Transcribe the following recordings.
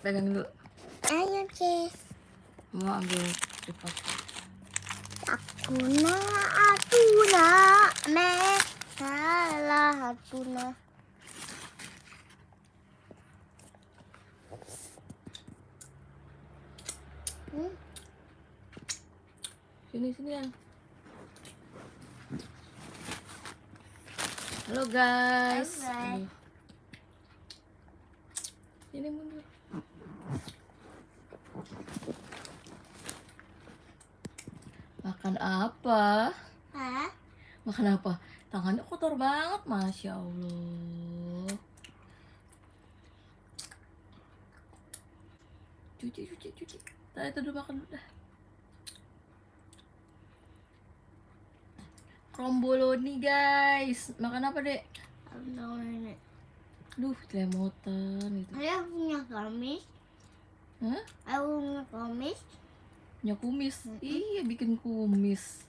Pegang dulu. Ayo, Cis. Mau ambil cepat. Atuna, atuna, salah atuna. Sini yang. Halo guys. Halo, guys. Ini mundur. Makan apa? Hah? Makan apa? Tangannya kotor banget, masya Allah. Cuci. Tadi itu udah makan udah. Kromboloni guys. Makan apa dek? Duh, lemotan itu. Ayah punya gamis. Hah? Aku punya gamis. Punya kumis. Iya, bikin kumis.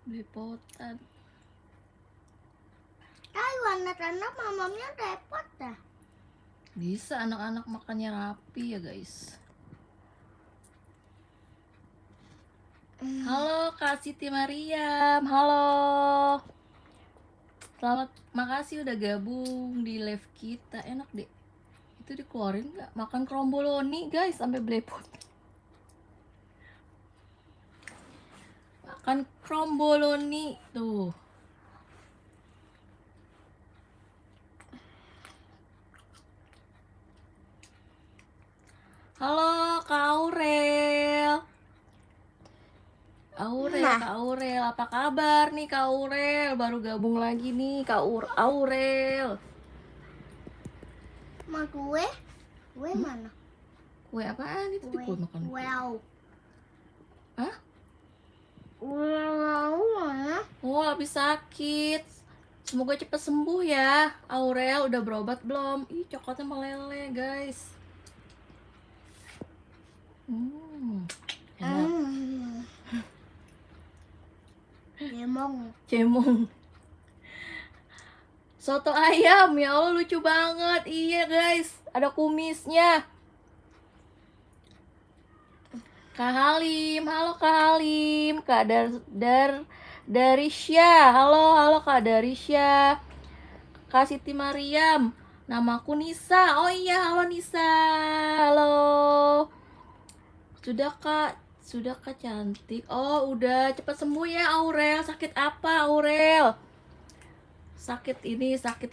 Belepotan. Anak-anak mamamnya repot dah. Bisa anak-anak makannya rapi ya guys. Halo Kak Siti Mariam. Halo. Selamat, makasih udah gabung di live kita. Enak deh. Itu dikeluarin nggak? Makan kromboloni guys sampai belepot. Makan kromboloni tuh. Halo Kak Aurel. Kak Aurel, apa kabar nih Kak Aurel? Baru gabung lagi nih Kak Aurel. Ma kue? Kue mana? Kue apaan itu? Kue makan. Wow. Hah? Wow mana? Oh, habis sakit. Semoga cepat sembuh ya. Aurel udah berobat belum? Ih, coklatnya meleleh, guys. Enak. Cemong. Soto ayam, ya Allah lucu banget. Iya, guys. Ada kumisnya. Kak Halim, halo Kak Halim. Kak Darisya, halo Kak Darisya. Kak Siti Mariam, namaku Nisa. Oh iya, halo Nisa. Halo. Sudah Kak cantik. Oh, udah cepat sembuh ya Aurel. Sakit apa Aurel? Sakit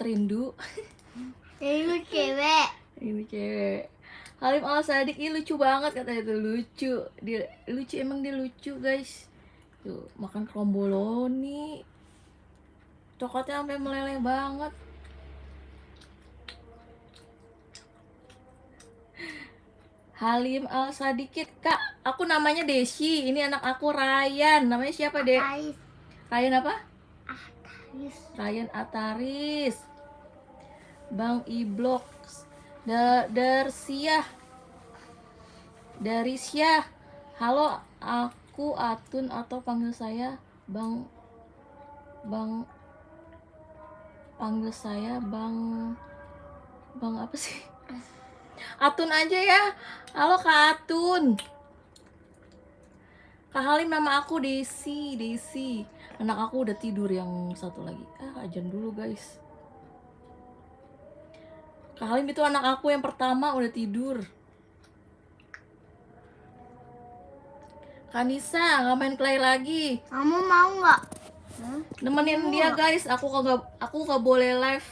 rindu. Ini cewek. Ini cewek. Halim Al Sadik, ini lucu banget katanya itu lucu. Dia lucu guys. Tuh, makan kromboloni. Coklatnya sampai meleleh banget. Halim Al Sadikit, Kak, aku namanya Desi. Ini anak aku Ryan. Namanya siapa, Dek? Ryan apa? Ryan Ataris. Bang Iblok. Darisya. Halo, aku Atun atau panggil saya Bang apa sih? Atun aja ya. Halo Kak Atun. Kak Halim, nama aku Desi. Anak aku udah tidur yang satu lagi. Ajan dulu guys. Kak Halim itu anak aku yang pertama udah tidur. Kanisa nggak main clay lagi. Kamu mau nggak? Nemenin dia guys. Aku nggak boleh live.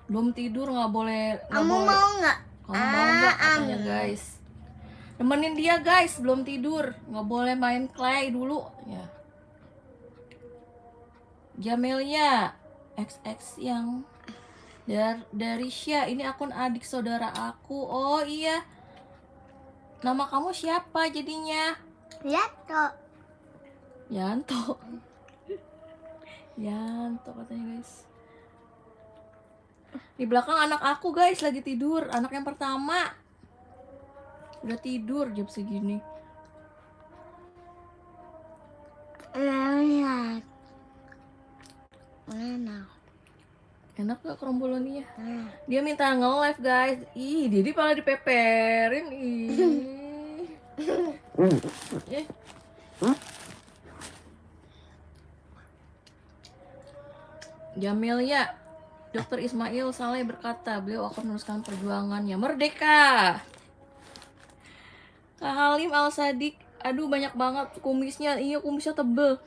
Belum tidur nggak boleh. Kamu mau nggak? Kamu mau nggak katanya guys. Nemenin dia guys, belum tidur, nggak boleh main clay dulu ya. Jamelia XX yang dari Syah, ini akun adik saudara aku. Oh iya, nama kamu siapa jadinya? Yanto katanya guys. Di belakang anak aku guys lagi tidur, anak yang pertama udah tidur jam segini. Enak gak kromboloninya? Dia minta nge-live guys. Ih, Didi malah dipeperin. Ih. Eh. Jamil ya. Dr. Ismail Saleh berkata, beliau akan meneruskan perjuangannya. Merdeka. Kak Halim Al Sadik. Aduh, banyak banget kumisnya. Iya, kumisnya tebel.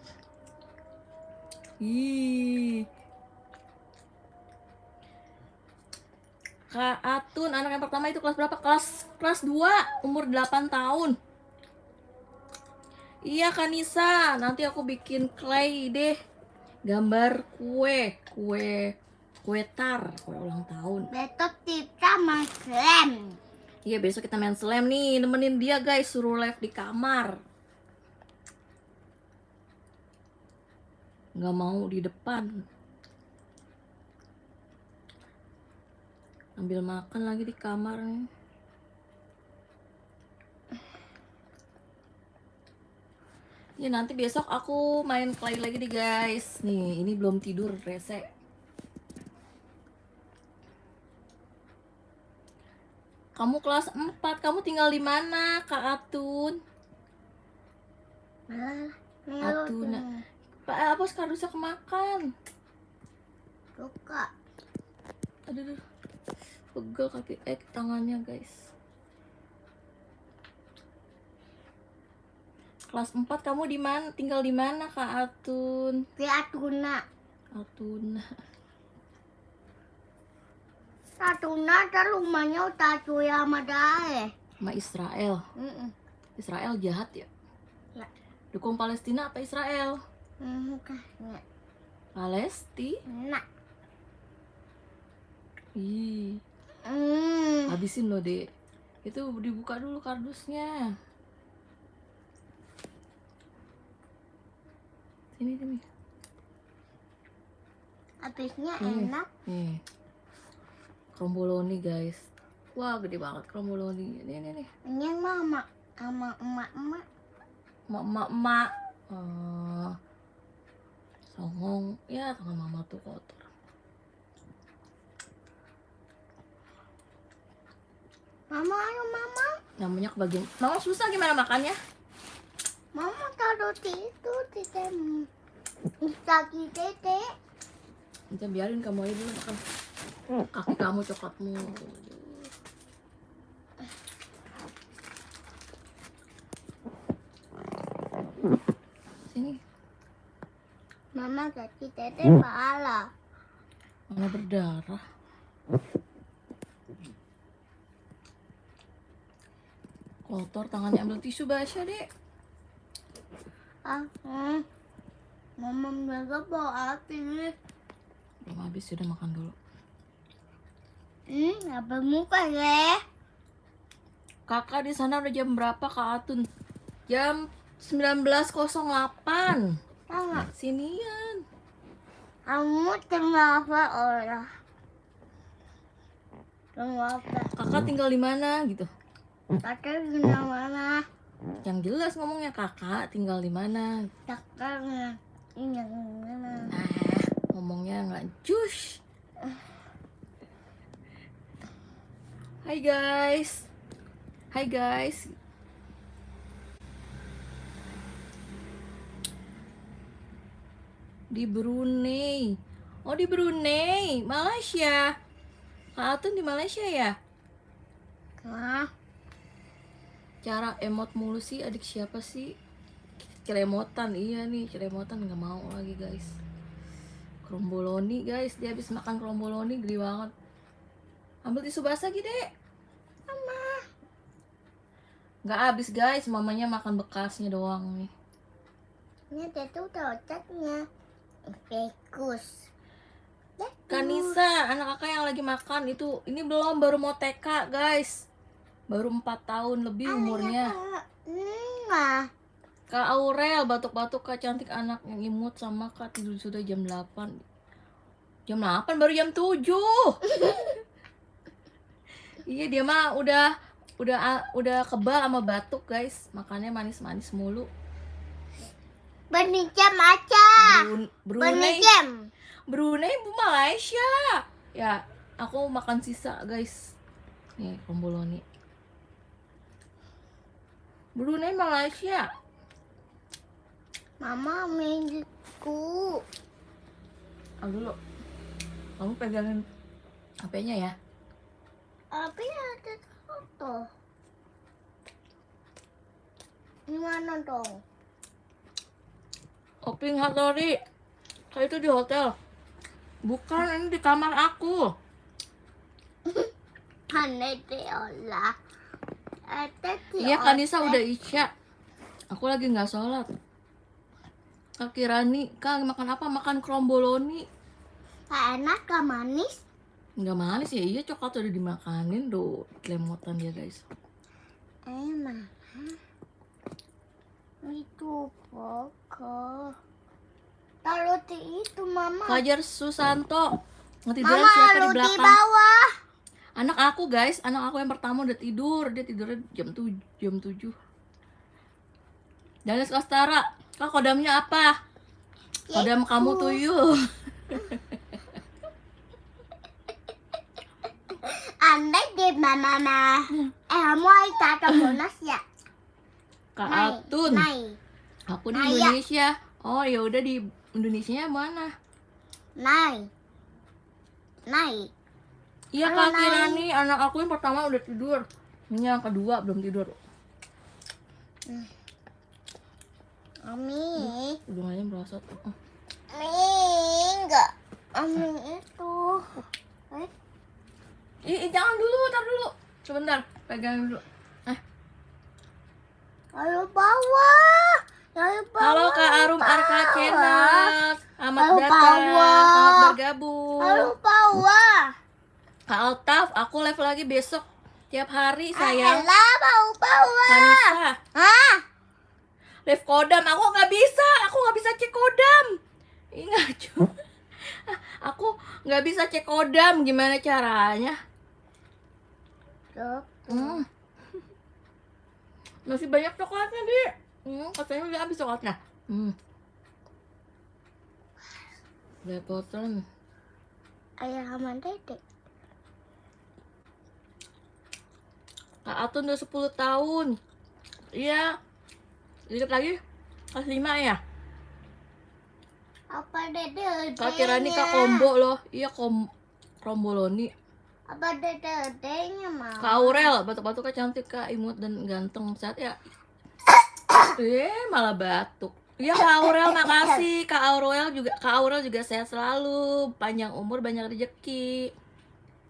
Ih. Kak Atun, anak yang pertama itu kelas berapa? Kelas 2, umur 8 tahun. Iya Kanisa, nanti aku bikin clay deh. Gambar kue tar, kue ulang tahun. Besok kita main slam. Iya, besok kita main slam nih, nemenin dia guys, suruh live di kamar. Nggak mau di depan. Ambil makan lagi di kamar nih. Ya nanti besok aku main clay lagi nih guys. Nih, ini belum tidur rese. Kamu kelas 4, kamu tinggal di mana, Kak Atun? Atuna. Pak, apa sekarang bisa kemakan? Suka. Aduh, pegel kaki, tangannya guys. Kelas 4 kamu di mana? Tinggal di mana, Kak Atun? Di Atuna. Atuna. Atuna ada rumahnya Tatu sama Dae. Sama Israel. Israel jahat ya? Ya. Dukung Palestina apa Israel? Enggak. Palestina. Ih, habisin loh, Dek. Itu dibuka dulu kardusnya. Sini. Habisnya enak. Nih. Kromboloni, guys. Wah, gede banget kromboloni. Nih. Ini yang mama sama emak-emak. Emak-emak. Songong. Ya, tangan mama tuh kotor. Mama, ayo mama. Namanya kebagian. Mama susah gimana makannya? Mama taruh tidur di kaki tete. Nanti biarin kamu aja dulu makan. Kaki kamu coklatmu. Sini. Mama kaki tete pala. Mana berdarah. Kotor tangannya, ambil tisu basah, Dek. Mama mereka bawa api. Belum habis, sudah makan dulu. Apa muka ya? Kakak di sana udah jam berapa, Kak Atun? Jam 19.08. Sama. Sinian. Kamu kenapa orang? Kenapa? Kakak tinggal di mana gitu? Kakak gimana mana? Yang jelas ngomongnya, kakak tinggal di mana? Kakaknya ini yang mana? Ngomongnya nggak cus. Hai guys. Di Brunei. Oh, di Brunei, Malaysia. Kak Atun di Malaysia ya? Cara emot mulu sih, adik siapa sih? Ceremotan, iya nih, ceremotan nggak mau lagi guys. Kromboloni guys, dia habis makan kromboloni gede banget. Ambil tisu basah gede. Mama. Nggak habis guys, mamanya makan bekasnya doang nih. Ini itu otaknya. Pekus. Kanisa, anak kakak yang lagi makan itu, ini belum, baru mau TK guys. Baru 4 tahun lebih umurnya. Kak Aurel, batuk-batuk Kak, cantik anak yang imut sama Kak, tidur sudah jam 8. Jam 8 baru jam 7. Iya, dia mah udah kebal sama batuk guys. Makannya manis-manis mulu. Bernicam aja. Brunei. Bernicam. Brunei Bu Malaysia. Ya, aku makan sisa guys. Nih, kromboloni. Brunei Malaysia. Mama milikku. Dulu. Kamu pegangin HP-nya ya. Tapi ada foto. Gimana dong? Oping Hattori. Kayak itu di hotel. Bukan, ini di kamar aku. Aneh diolah. Iya, Kanisa udah isya. Aku lagi nggak sholat. Kak Kirani, Kak makan apa? Makan kromboloni. Enak gak manis? Nggak manis ya? Iya, coklat udah dimakanin. Duh, lemotan dia guys. Emang. Itu pokok. Taruh di itu mama. Fajar Susanto. Ngetiduran Mama siapa di taruh di belakang? bawah. Anak aku guys, anak aku yang pertama udah tidur. Dia tidurnya jam 7. Danes Kastara, Kak kodamnya apa? Kodam Yaitu. kamu tuyul. Andai deh mama. Kamu ay tatamunas ya. Kak Atun, Nai. aku di Naya. Indonesia. Oh ya udah di Indonesia mana? Nai. Nai. Iya Halo, Kak Nay. Kirani, anak aku yang pertama udah tidur. Ini yang kedua belum tidur. Ami. Hidungannya merosot. Ami enggak. Ami itu. Jangan dulu, tar dulu. Sebentar, pegang dulu. Lalu bawah. Lalu bawah. Halo Kak Arum Arka Channel. Selamat Halo, datang. bawah. Selamat bergabung. Lalu bawah. Kak Altaf, aku live lagi besok tiap hari sayang. Lah bawah. Kanisa, Hah? live kodam. Aku nggak bisa cek kodam. Ingat cu. Aku nggak bisa cek kodam. Gimana caranya? Hmm. Masih banyak coklatnya di. Katanya udah habis coklatnya. Lepotan. Ayah sama dedek. Kak Atun udah 10 tahun. Iya. Dikit lagi. Kelas 5 ya. Apa dedek? Kak Kirani Kak combo loh. Iya kromboloni. Apa dedeknya mau? Kak Aurel, batuk-batuknya cantik Kak, imut dan ganteng. Sehat ya. Malah batuk. Iya Kak Aurel, makasih. Kak Aurel juga sehat selalu, panjang umur, banyak rezeki.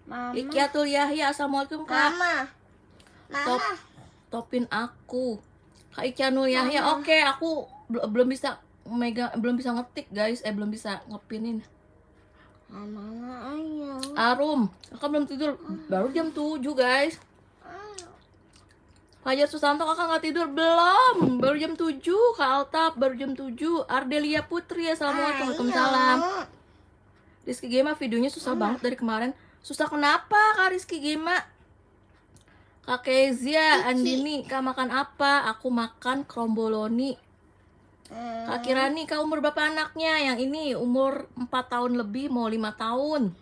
Mama. Ikiatul Yahya, assalamualaikum Kak. Mama. Topin aku. Kak Ikianul Yahya, oke, aku belum bisa ngetik guys, belum bisa ngepinin. Mama ayo. Arum, kakak belum tidur, baru jam 7 guys. Fajar Susanto kakak nggak tidur belum, baru jam 7. Kak Altaf baru jam 7. Ardelia Putri, assalamualaikum. Waalaikumsalam. Rizky Gema videonya susah banget dari kemarin. Susah kenapa Kak Rizky Gema? Kak Kezia, Andini, Kak makan apa? Aku makan kromboloni. Kak Kirani, Kak umur berapa anaknya? Yang ini umur 4 tahun lebih, mau 5 tahun.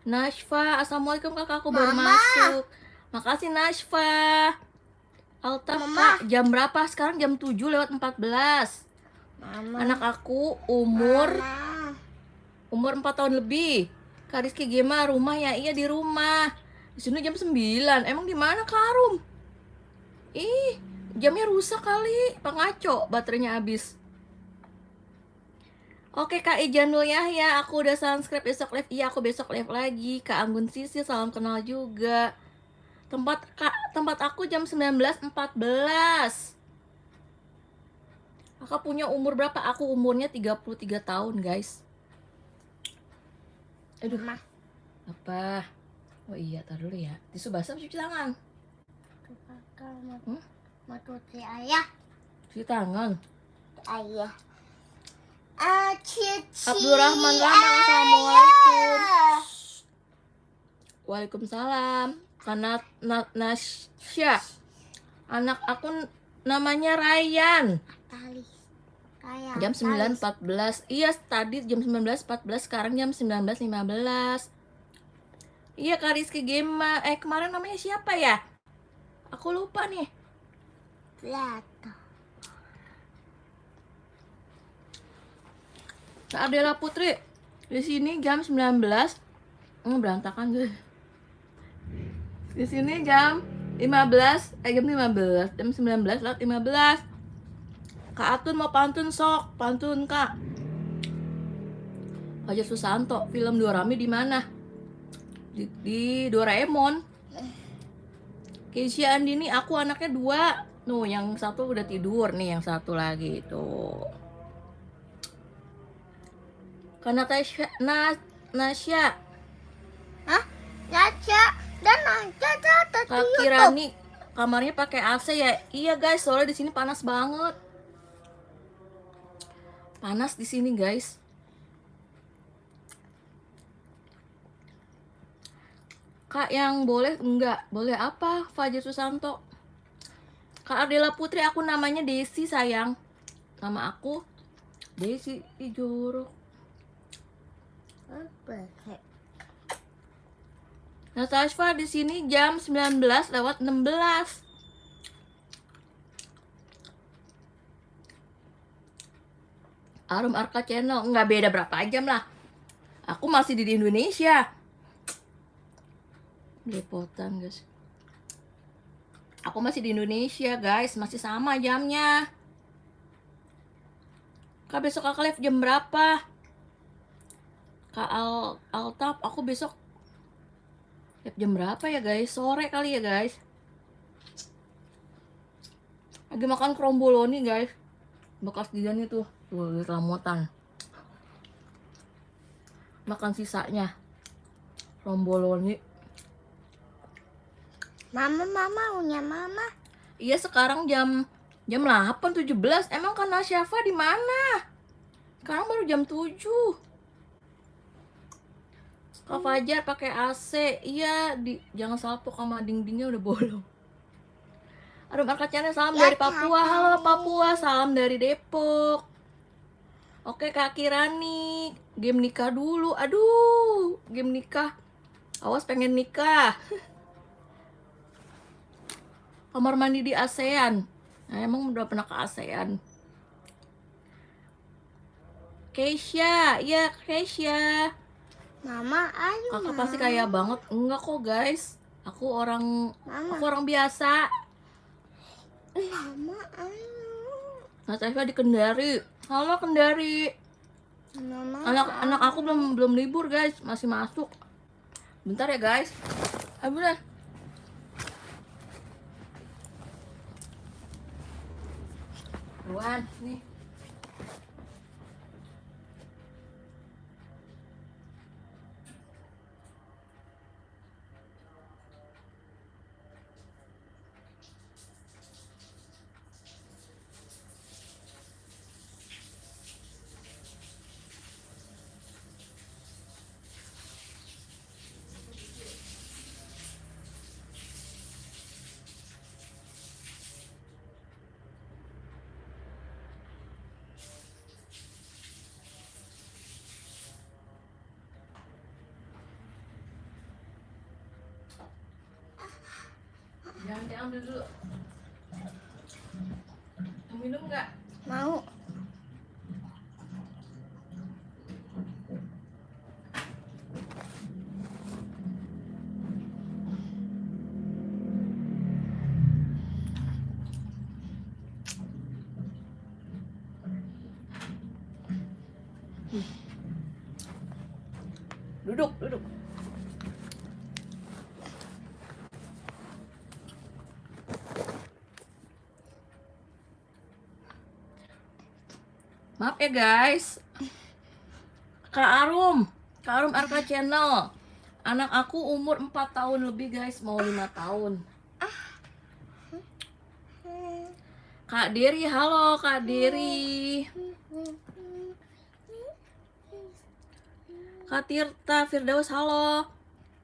Nashfa, assalamualaikum kakak, aku baru masuk. Makasih Nashfa. Altaf, Kak, jam berapa? Sekarang jam 7:14. Mama. Anak aku umur 4 tahun lebih. Kak Rizky Gema, rumah ya? Iya di rumah. Di sini jam 9. Emang di mana Kak Arum? Ih, jamnya rusak kali. Pengaco, baterainya habis. Oke Kak Ijanul Yahya, aku udah subscribe besok live. Iya, aku besok live lagi. Kak Anggun Sisi, salam kenal juga. Tempat aku jam 19:14. Kakak punya umur berapa? Aku umurnya 33 tahun, guys. Aduh, apa? Oh iya, tar dulu ya. Tisu basah cuci tangan. Mau cuci ayah. Cuci tangan. Ayah. Cuci. Abdurrahman Rama, assalamualaikum. Waalaikumsalam. Karena Nasya, anak aku namanya Ryan. Talis. Kayak Jam Ataris. 9.14. Iya, tadi jam 19.14, sekarang jam 19.15. Iya, Kak Rizky Gema. Kemarin namanya siapa ya? Aku lupa nih. Lihat. Kak Ardela Putri. Di sini jam 19. Berantakan guys. Di sini jam 15, jam 15, jam 19:15. Kak Atun mau pantun sok, pantun Kak. Fajar Susanto, film Dorami di mana? Di Doraemon. Keisha Andini, aku anaknya 2. Nuh, yang satu udah tidur nih, yang satu lagi tuh. Kak Nasya. Hah? Caca. Dan Caca Kak YouTube. Kirani, kamarnya pakai AC ya? Iya guys, soalnya di sini panas banget. Panas di sini guys. Kak yang boleh enggak? Boleh apa? Fajar Susanto. Kak Ardela Putri, aku namanya Desi sayang. Nama aku Desi Jorok. Natasha di sini jam 19:16. Arum Arka Channel, nggak beda berapa jam lah. Aku masih di Indonesia. Lepotan guys. Aku masih di Indonesia guys, masih sama jamnya. Kak besok kakak live jam berapa? Kak Altap, aku besok live jam berapa ya guys? Sore kali ya guys. Lagi makan kromboloni guys. Bekas dian itu, tuh lamutan. Makan sisanya. Kromboloni. Mama punya mama. Iya, sekarang jam 8.17. Emang Kak Nasyafa di mana? Sekarang baru jam 7. Kak Fajar pakai AC. Iya, jangan salpok sama dindingnya udah bolong. Aduh, Markacanya salam Ya, dari Papua. Halo Papua, salam dari Depok. Oke Kak Kirani, game nikah dulu. Aduh, game nikah. Awas pengen nikah. Kamar mandi di ASEAN. Nah, emang udah pernah ke ASEAN. Keisha, iya Keisha. Mama, ayo. Kakak pasti kaya banget. Enggak kok guys. Aku orang biasa. Mama, ayo. Natasha di Kendari. Halo Kendari. Mama. Anak aku belum libur guys, masih masuk. Bentar ya guys. Bener. Ruan, nih. Jangan diambil dulu. Mau minum nggak? Mau. Duduk. Maaf ya guys. Kak Arum Arka Channel. Anak aku umur 4 tahun lebih guys, mau 5 tahun. Kak Diri, halo Kak Diri. Kak Tirta Firdaus, halo.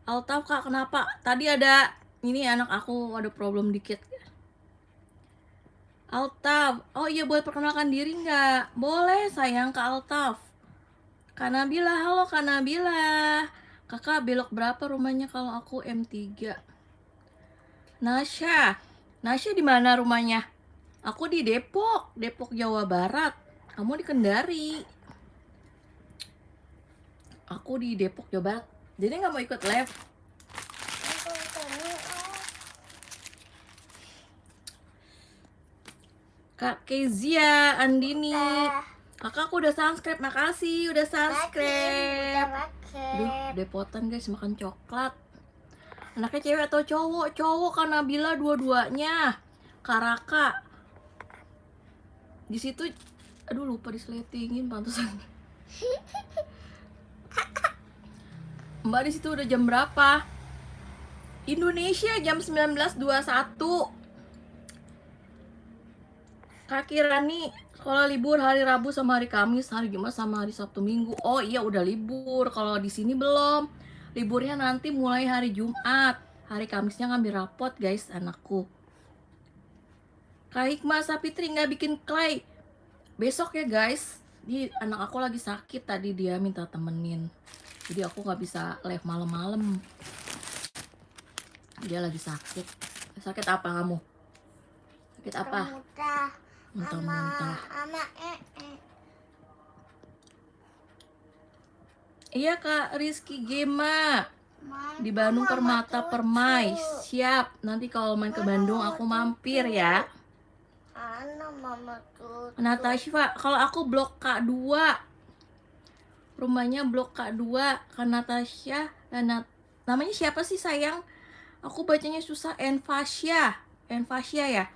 Altaf Kak, kenapa? Tadi ada ini anak aku ada problem dikit. Altaf. Oh iya, boleh perkenalkan diri nggak? Boleh sayang, Kak Altaf. Kak Nabila, halo Kak Nabila. Kakak belok berapa rumahnya kalau aku M3? Nasya. Nasya di mana rumahnya? Aku di Depok, Depok Jawa Barat. Kamu di Kendari. Aku di Depok Jawa Barat. Jadi nggak mau ikut live? Kak Kezia, Andini. Kakak aku udah subscribe, makasih udah subscribe. Duh, depotan guys makan coklat. Anaknya cewek atau cowok? Cowok, Kak Nabila dua-duanya. Kak Raka. Di situ, aduh lupa disletingin pantesan. Mbak di situ udah jam berapa? Indonesia jam 19.21. Kak Kirani, sekolah libur hari Rabu sama hari Kamis, hari Jumat sama hari Sabtu Minggu. Oh iya udah libur. Kalau di sini belum. Liburnya nanti mulai hari Jumat. Hari Kamisnya ngambil rapot guys anakku. Kak Hikmah Sapitri nggak bikin clay. Besok ya guys. Di anak aku lagi sakit tadi, dia minta temenin. Jadi aku nggak bisa live malam-malam. Dia lagi sakit. Sakit apa kamu? Sakit apa? Muntah-muntah. Iya Kak Rizky Gema di Bandung Permata Permai. Siap. Nanti kalau main ke Bandung aku mampir ya. Natasha, kalau aku blok K2. Rumahnya blok K2. Kak Natasha dan namanya siapa sih sayang? Aku bacanya susah. Enfasya. Enfasya ya.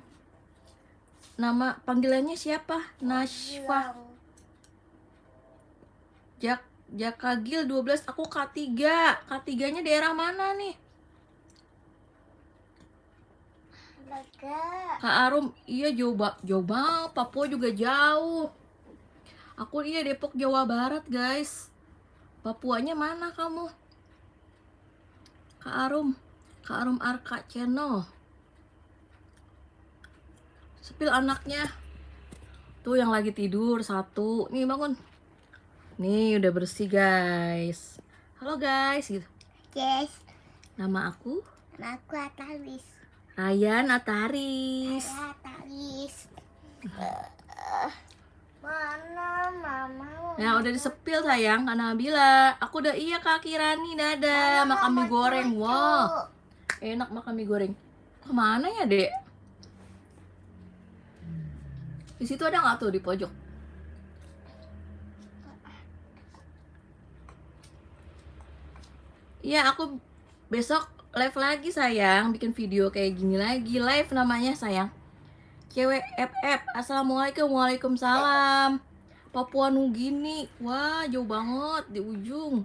Nama panggilannya siapa? Nashwa. Jakagil 12. Aku K3. K3 nya daerah mana nih? Kak Arum, iya jauh banget. Papua juga jauh. Aku iya Depok Jawa Barat guys. Papuanya mana kamu? Kak Arum Arka Channel. Sepil anaknya. Tuh yang lagi tidur satu. Nih bangun. Nih udah bersih guys. Halo guys gitu. Yes. Nama aku Ataris. Ryan Ataris. Mana mama? Ya udah disepil sayang, Kak Nabila. Aku udah iya Kak Kirani, dadah. Makan mie goreng. Wah, enak makan mie goreng. Kemana ya dek? Di situ ada nggak tuh di pojok? Iya aku besok live lagi sayang, bikin video kayak gini lagi. Live namanya sayang. Cewek FF. Assalamualaikum. Waalaikumsalam. Papua Nugini. Wah jauh banget di ujung.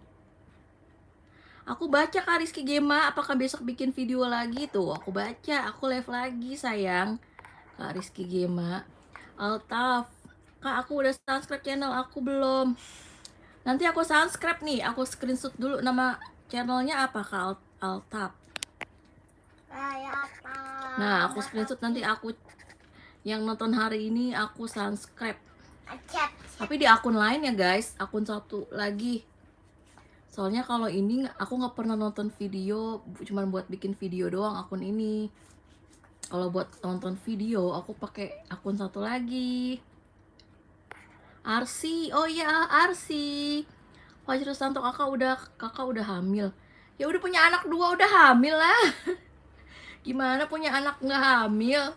Aku baca Kak Rizky Gema, apakah besok bikin video lagi tuh? Aku baca, aku live lagi sayang. Kak Rizky Gema. Altaf. Kak aku udah subscribe channel aku belum. Nanti aku subscribe nih, aku screenshot dulu nama channelnya apa Kak Altaf. Nah aku screenshot nanti aku yang nonton hari ini aku subscribe. Tapi di akun lain ya guys, akun satu lagi. Soalnya kalau ini aku nggak pernah nonton video, cuman buat bikin video doang akun ini. Kalau buat nonton video aku pakai akun satu lagi. Arsi, oh iya Arsi. Fajrul Santo kakak udah hamil. Ya udah punya anak 2 udah hamil lah. Gimana punya anak nggak hamil?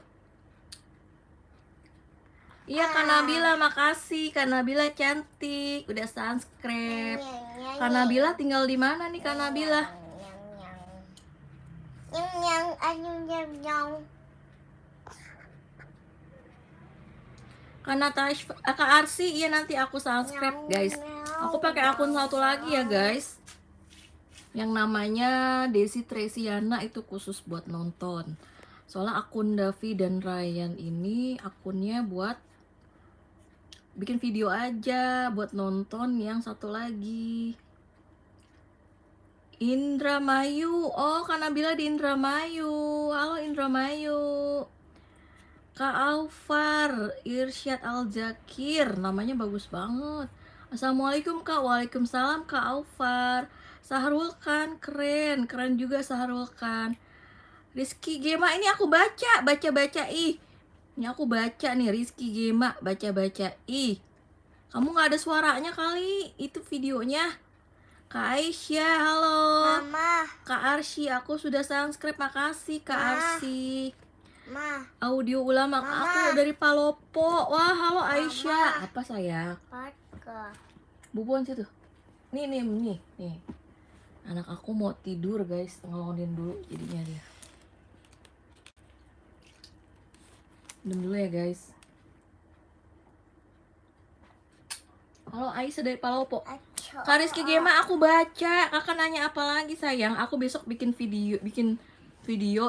Iya Kak Nabila, makasih. Kak Nabila cantik, udah subscribe. Kak Nabila tinggal di mana nih Kak Nabila? Kak Natasha, Kak Arsi, iya nanti aku subscribe guys. Aku pakai akun satu lagi ya guys. Yang namanya Desi Tresiana, itu khusus buat nonton. Soalnya akun Davi dan Ryan ini akunnya buat bikin video aja, buat nonton. Yang satu lagi Indramayu. Oh Kak Nabila di Indramayu. Halo Indramayu. Kak Aufar, Irsyad Al-Zakir, namanya bagus banget. Assalamualaikum Kak, waalaikumsalam Kak Aufar. Sahrul Khan, keren, keren juga Sahrul Khan. Rizky Gema, ini aku baca ih. Ini aku baca nih, Rizky Gema, baca ih. Kamu nggak ada suaranya kali, itu videonya. Kak Aisyah, halo. Mama. Kak Arsy, aku sudah subscribe, makasih Kak Arsy. Ma. Audio ulama, Mama. aku dari Palopo. Wah, halo Mama. Aisyah. Apa sayang? Vodka. Bubon situ. Nih. Anak aku mau tidur guys, ngelondin dulu jadinya dia. Minum dulu ya guys. Halo Aisyah dari Palopo. Kak Rizky Gema, aku baca. Kakak nanya apa lagi sayang? Aku besok bikin video,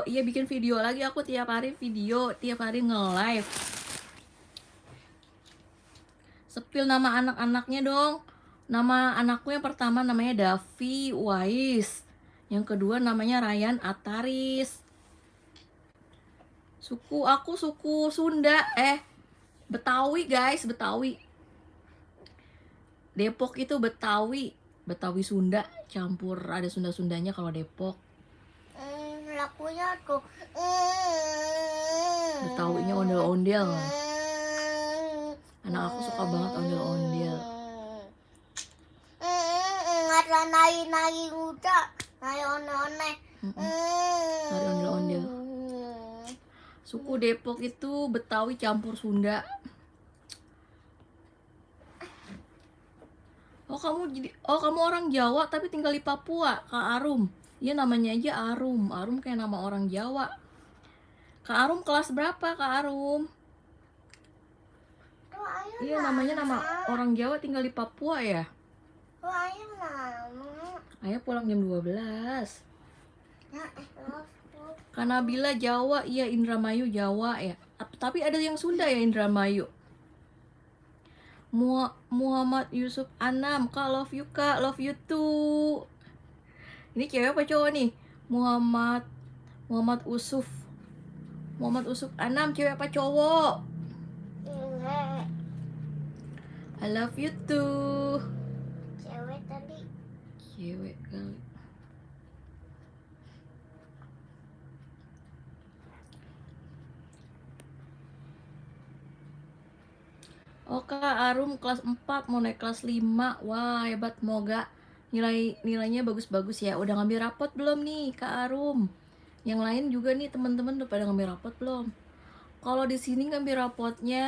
iya bikin video lagi. Aku tiap hari video, tiap hari nge-live. Sepil nama anak-anaknya dong. Nama anakku yang pertama namanya Davi Wais. Yang kedua namanya Ryan Ataris. Aku suku Sunda, Betawi guys, Betawi. Depok itu Betawi Sunda campur, ada Sunda-Sundanya kalau Depok. Lakunya tuh. Betawinya ondel-ondel. Anak aku suka banget ondel-ondel. Ada nari udah, nari one-one. Nari ondel-ondel. Suku Depok itu Betawi campur Sunda. Kamu orang Jawa tapi tinggal di Papua, Kak Arum. Iya namanya aja Arum. Arum kayak nama orang Jawa. Kak Arum kelas berapa Kak Arum? Iya namanya nama orang Jawa tinggal di Papua ya. Ayah pulang jam 12. Kak Nabila Jawa, iya Indramayu Jawa ya. Tapi ada yang Sunda ya Indramayu. Muhammad Yusuf Anam, Kak love you Kak, love you too. Ini cewek apa cowok nih? Muhammad Usuf Anam, cewek apa cowok? I love you too. Cewek tadi. Cewek kali. Oh Kak Arum kelas 4 mau naik kelas 5. Wah hebat, semoga nilainya bagus-bagus ya. Udah ngambil rapot belum nih Kak Arum? Yang lain juga nih teman-teman udah pada ngambil rapot belum? Kalau di sini ngambil rapotnya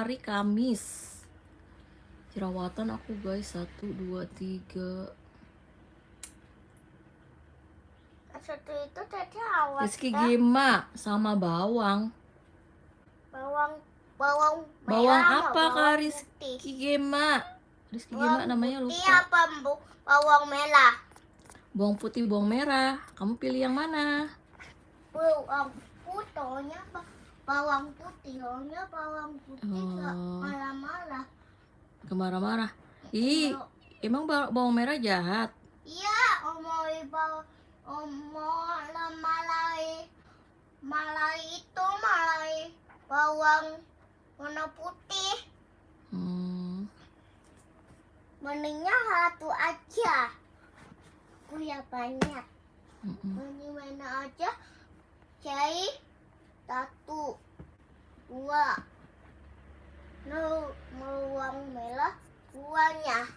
hari Kamis. Jerawatan aku guys, 1, 2, 3. Satu itu tadi awal. Rizky Gema sama bawang. Bawang Bawang merah apa sama Kak bawang Rizky putih. Gema? Rizky Gema namanya Putih lupa. apa bawang merah? Bawang putih, bawang merah. Kamu pilih yang mana? Bawang putihnya bawang putih, bawang putih gak Oh. marah-marah. Kemarah-marah. Ih, emang bawang merah jahat? Iya, malai bawang warna putih. Mendingnya satu aja. Punya banyak. Mending mana aja? Cari 1, 2. Bawang merah 2-nya.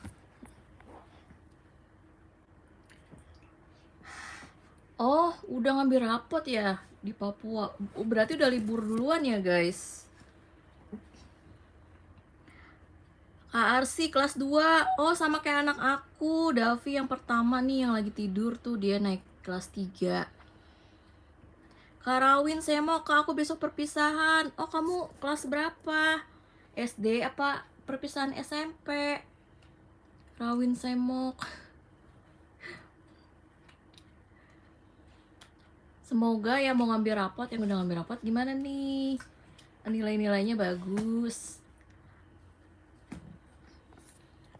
Oh, udah ngambil rapot ya di Papua. Berarti udah libur duluan ya, guys. Kak Arsi kelas 2. Oh, sama kayak anak aku, Davi yang pertama nih yang lagi tidur tuh, dia naik kelas 3. Kak Rawin, saya mau Kak, aku besok perpisahan. Oh, kamu kelas berapa? SD apa perpisahan SMP? Rawin Semok. Semoga yang mau ngambil rapot, yang udah ngambil rapot gimana nih? Nilai-nilainya bagus.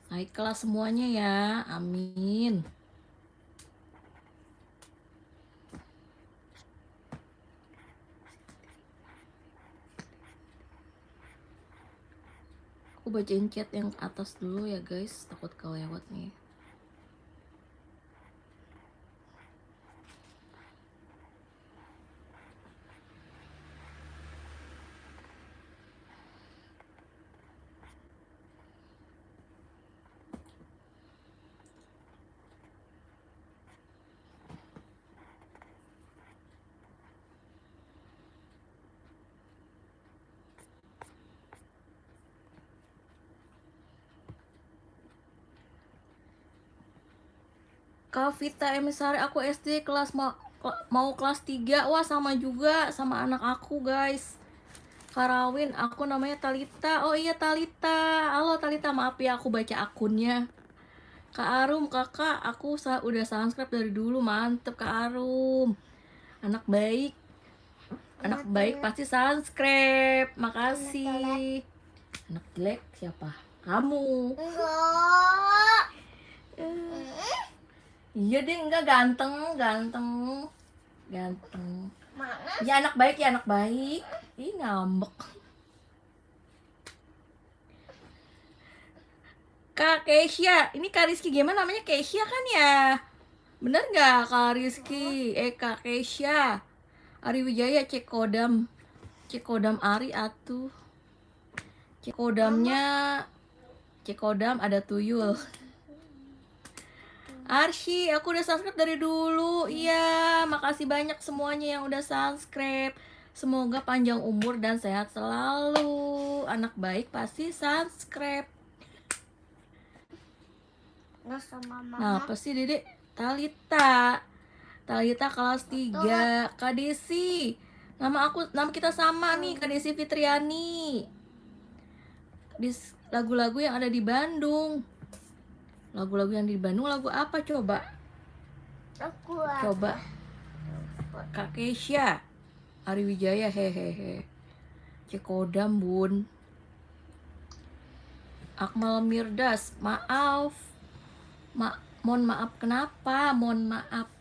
Naik kelas semuanya ya, amin. bacain chat yang atas dulu ya guys, takut kelewat nih. Kak Vita Emisari, aku SD kelas mau kelas 3. Wah, sama juga sama anak aku, guys. Karawin, aku namanya Talita. Oh iya, Talita. Halo Talita, maaf ya aku baca akunnya. Kak Arum, kakak, aku udah subscribe dari dulu. Mantep Kak Arum. Anak baik. Anak baik pasti subscribe. Makasih. Anak jelek siapa? Kamu. Enggak. Iya deh, enggak ganteng. Mana? Ya anak baik, ya anak baik. Ih, ngambek. Kak Keisha, ini Kak Rizky gimana namanya? Keisha kan ya? Bener nggak Kak Rizky? Kak Keisha. Ari Wijaya, Cekodam Ari atuh. Cekodam ada tuyul. Arsy, aku udah subscribe dari dulu. Iya, makasih banyak semuanya yang udah subscribe. Semoga panjang umur dan sehat selalu. Anak baik pasti subscribe. Nggak sama mama. Nah, apa sih Dedek? Talita kelas 3. Kak Desi. Nama kita sama nih, Kak Desi Fitriani. Lagu-lagu yang ada di Bandung. Lagu-lagu yang di Bandung lagu apa coba? Coba. Kak Keisha. Ari Wijaya, hehehe. Cekodam, Bun. Akmal Mirdas, maaf. Mohon maaf kenapa? Mohon maaf.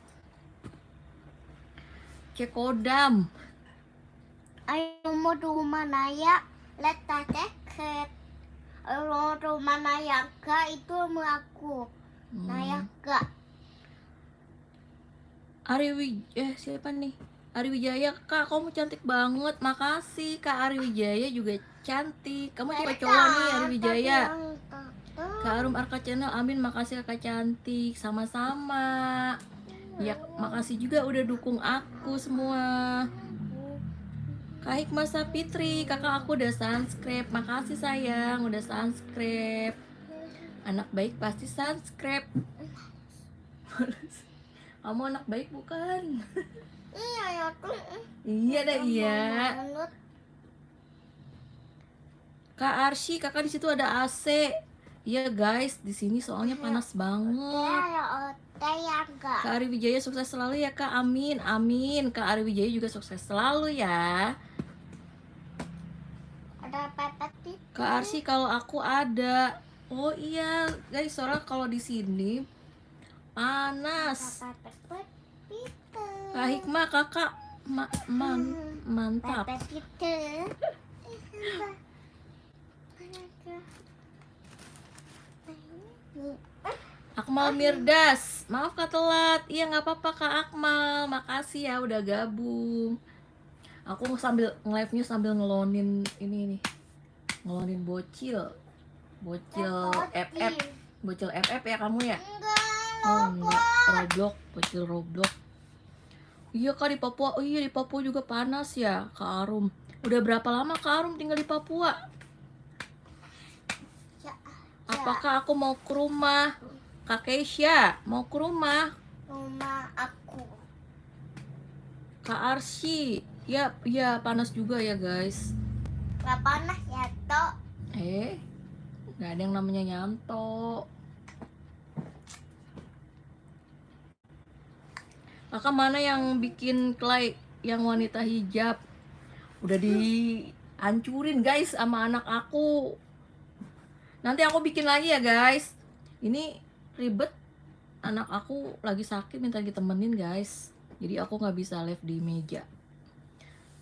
Cekodam. Ayo mau rumah Naya, letak deket. Ayo rumah Naya kak itu sama aku. Naya kak. Siapa nih? Ari Wijaya, Kak, kamu cantik banget. Makasih, Kak Ari Wijaya juga cantik. Kamu cewek cowok nih, Ari Wijaya. Kak Arum Arka Channel, amin. Makasih kakak cantik. Sama-sama. Ya, makasih juga udah dukung aku semua. Kak Hikmah Sapitri, kakak aku udah subscribe. Makasih sayang, udah subscribe. Anak baik pasti subscribe. Kamu anak baik bukan? Iya ya tuh. Iya dah iya. Kak Arsy, kakak di situ ada AC. Iya guys, di sini soalnya panas banget. Kak Ari Wijaya sukses selalu ya Kak, amin, amin. Kak Ari Wijaya juga sukses selalu ya. Ada pepet. Kak Arsy, kalau aku ada. Oh iya guys, soalnya kalau di sini panas. Kak Hikmah, kakak mantap. Akmal Mirdas, maaf Kak telat. Iya nggak apa-apa Kak Akmal, makasih ya udah gabung. Aku sambil nge-live-nya sambil ngelonin ini nih, ngelonin bocil FF, bocil FF ya kamu ya? Oh enggak, bocil Roblox. Iya Kak di Papua, oh iya di Papua juga panas ya Kak Arum. Udah berapa lama Kak Arum tinggal di Papua? Apakah aku mau ke rumah? Kak Keisha, mau ke rumah? Rumah aku. Kak Arsy, ya panas juga ya guys. Gak panas ya Tok. Gak ada yang namanya nyanto. Kakak mana yang bikin clay yang wanita hijab? Udah dihancurin guys sama anak aku. Nanti aku bikin lagi ya guys. Ini ribet, anak aku lagi sakit minta ditemenin guys, jadi aku nggak bisa live di meja,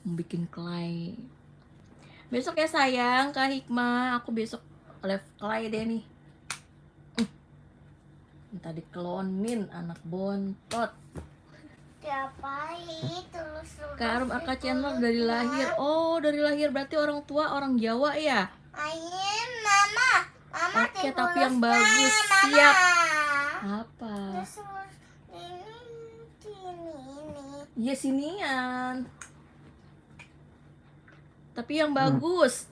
mau bikin clay. Besok ya sayang Kak Hikmah, aku besok left clay deh nih. Minta diklonin anak bontot. Diapain terus Kak Arum Arka Channel dari lahir. Oh, dari lahir berarti orang tua orang Jawa ya? Ayin, mama. Mama Oke, tapi yang bagus. mama. Siap. Apa? Terus ini. Iya sinian. Tapi yang bagus.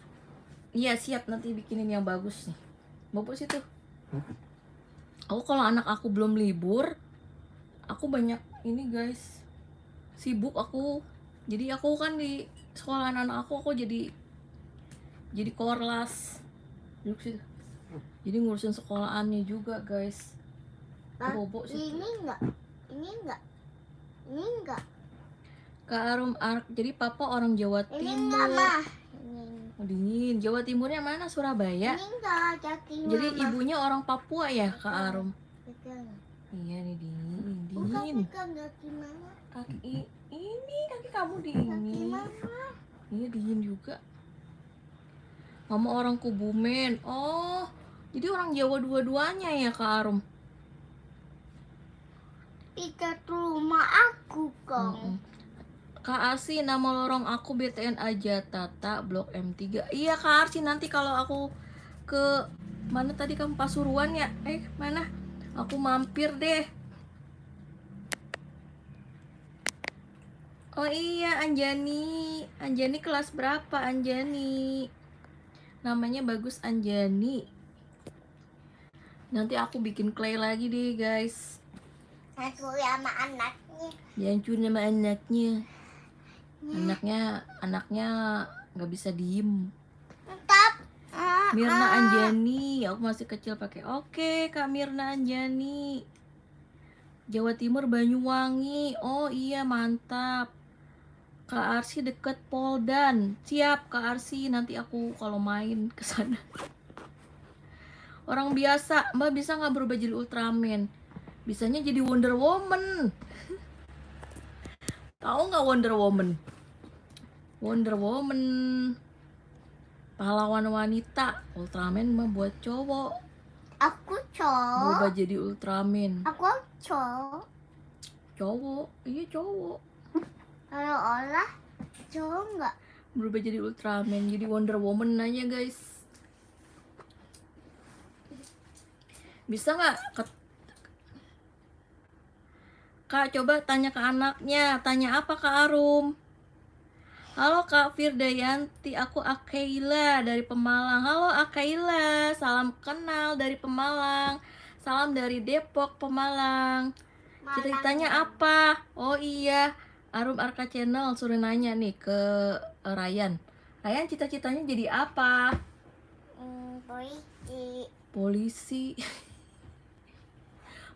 Iya siap, nanti bikinin yang bagus nih. Bagus itu. Aku kalau anak aku belum libur, aku banyak ini guys. Sibuk aku. Jadi aku kan di sekolahan anak aku jadi korlas. Duduk situ. Jadi ngurusin sekolahannya juga guys. Bobo situ. Ini enggak. Kak Arum Ark, jadi papa orang Jawa Ini Timur. enggak, mah. Oh, dingin. Jawa Timurnya mana? Surabaya. Ini enggak kaki Jadi mama. ibunya orang Papua ya, Kak Arum? Pegang. Iya nih dingin. Bukan pegang kaki mama. Kaki ini kaki kamu Kaki dingin. mama. Iya dingin juga. Mama orang Kebumen. Oh, jadi orang Jawa dua-duanya ya, Kak Arum? Ikat rumah aku kong. Kak Arsi, nama lorong aku BTN aja Tata Blok M3. Iya Kak Arsi, nanti kalau aku ke mana tadi kamu Pasuruan ya? Mana? Aku mampir deh. Oh iya, Anjani. Anjani kelas berapa Anjani? Namanya bagus Anjani. Nanti aku bikin clay lagi deh guys. Aku sama anaknya. Dihancurin sama anaknya. Anaknya nggak bisa diem. Tetap. Mirna Anjani, aku masih kecil pakai. Oke, Kak Mirna Anjani. Jawa Timur Banyuwangi. Oh iya, mantap. Kak Arsi deket Poldan. Siap Kak Arsi, nanti aku kalau main ke sana. Orang biasa, Mbak bisa nggak berubah jadi Ultraman? Bisanya jadi Wonder Woman. Tahu nggak Wonder Woman? Wonder Woman pahlawan wanita. Ultraman mah buat cowok. Aku cowok. Berubah jadi Ultraman. Aku cowok. Cowok, iya cowok. Kalau olah cowok enggak. Berubah jadi Ultraman, jadi Wonder Woman aja guys. Bisa nggak? Kak, coba tanya ke anaknya. Tanya apa Kak Arum? Halo Kak Firdayanti, aku Akaila dari Pemalang. Halo Akaila, salam kenal dari Pemalang. Salam dari Depok, Pemalang. Cita-citanya apa? Oh iya, Arum Arka Channel suruh nanya nih ke Ryan. Ryan cita-citanya jadi apa? Polisi. Polisi.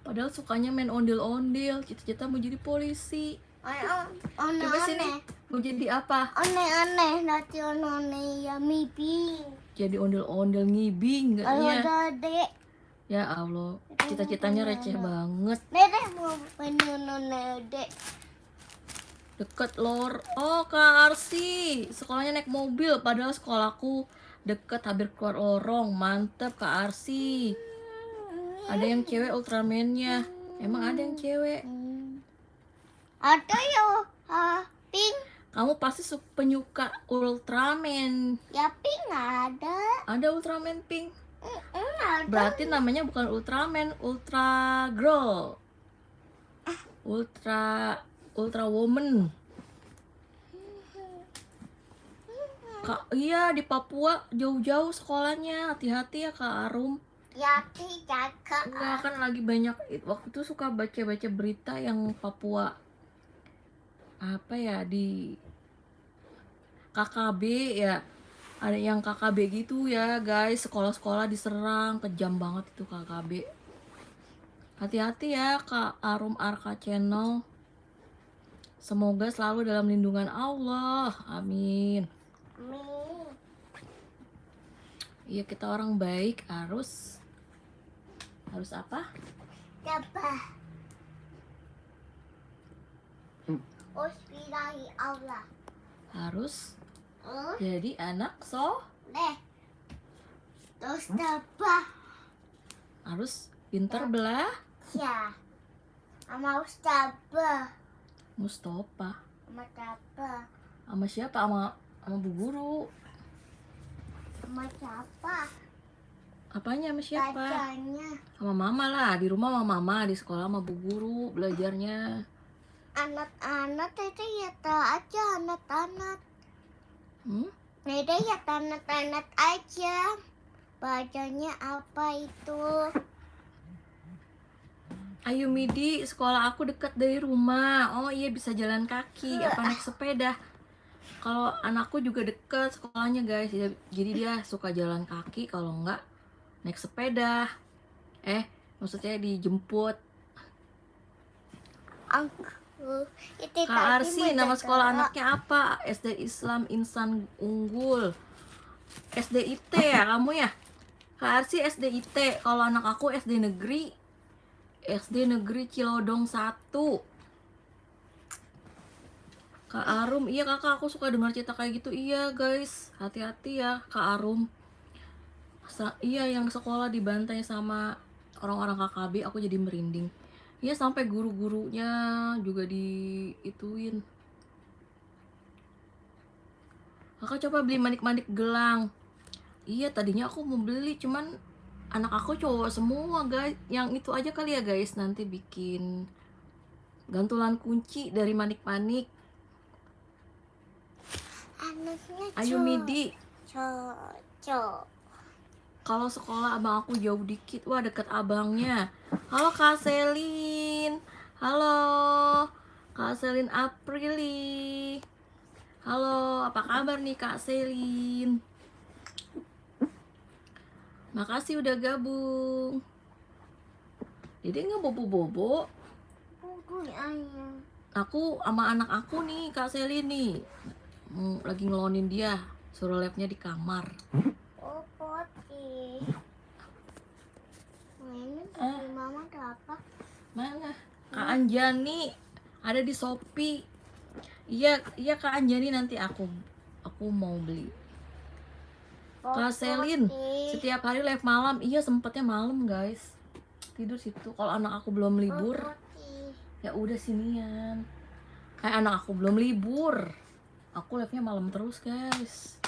Padahal sukanya main ondel-ondel, cita-cita mau jadi polisi. Coba sini, mau jadi apa? Aneh-aneh, nanti aneh ya mimpi. Jadi ondel-ondel ngibing Kalau enggaknya? dedek, Ya Allah, cita-citanya receh banget. dedek mau pengen dedek. Deket lor. Oh Kak Arsi, sekolahnya naik mobil, padahal sekolahku deket hampir keluar lorong. Mantep Kak Arsi. Ada yang cewek Ultraman-nya. Emang ada yang cewek? Ada ya, pink. Kamu pasti penyuka Ultraman. Ya pink ada. Ada Ultraman pink. Ada. Berarti namanya bukan Ultraman, Ultra Girl. Ultra Woman. Kak, iya di Papua jauh-jauh sekolahnya. Hati-hati ya Kak Arum. Ya jaga. Enggak, kan lagi banyak waktu itu suka baca-baca berita yang Papua apa ya di KKB ya, ada yang KKB gitu ya guys, sekolah-sekolah diserang, kejam banget itu KKB. Hati-hati ya Kak Arum Arka Channel, semoga selalu dalam lindungan Allah, amin. Iya, kita orang baik harus apa? Apa? Bismillahi Allah. Harus jadi anak soleh. Terus apa? Harus pinter belah. Ya. Sama Ustazah. Mustafa. Sama siapa? Sama siapa? Sama bu guru. Sama siapa? Apanya sama siapa? Bacanya. Sama mama lah. Di rumah sama mama, di sekolah sama bu guru belajarnya. Anak-anak Dede ya tak aja anak-anak. Dede ya anak-anak aja. Bacanya apa itu? Ayo Midi, sekolah aku dekat dari rumah. Oh iya, bisa jalan kaki apa naik sepeda. Kalau anakku juga deket sekolahnya guys, jadi dia suka jalan kaki, kalau enggak naik sepeda. Maksudnya dijemput. Itu Kak tadi Arsi, nama sekolah mendengar. anaknya apa? SD Islam Insan Unggul. SDIT ya kamu ya? Kak Arsi SDIT, kalau anak aku SD Negeri Cilodong 1. Kak Arum, iya kakak, aku suka dengar cerita kayak gitu. Iya guys, hati-hati ya Kak Arum. Iya, yang sekolah dibantai sama orang-orang KKB, aku jadi merinding. Iya, sampai guru-gurunya juga diituin. Kakak coba beli manik-manik gelang. Iya, tadinya aku mau beli, cuman anak aku cowok semua guys. Yang itu aja kali ya guys, nanti bikin gantulan kunci dari manik-manik. Anaknya Ayo Midi, cocok. kalau sekolah abang aku jauh dikit. Wah, deket abangnya. Halo Kak Selin. Halo Kak Selin Aprili. Halo, apa kabar nih Kak Selin? Makasih udah gabung. Dede nggak bobo-bobo. Bukunya. Aku sama anak aku nih Kak Selin nih, lagi ngelonin dia, suruh labnya di kamar. Oh, poti. Ini di mama ada apa? Mana? Kak Anjani ada di Shopee. Iya Kak Anjani, nanti aku mau beli. Kak Selin, setiap hari live malam. Iya, sempetnya malam guys, tidur situ. Kalau anak aku belum libur, ya udah sinian. Kayak anak aku belum libur, aku live-nya malam terus guys.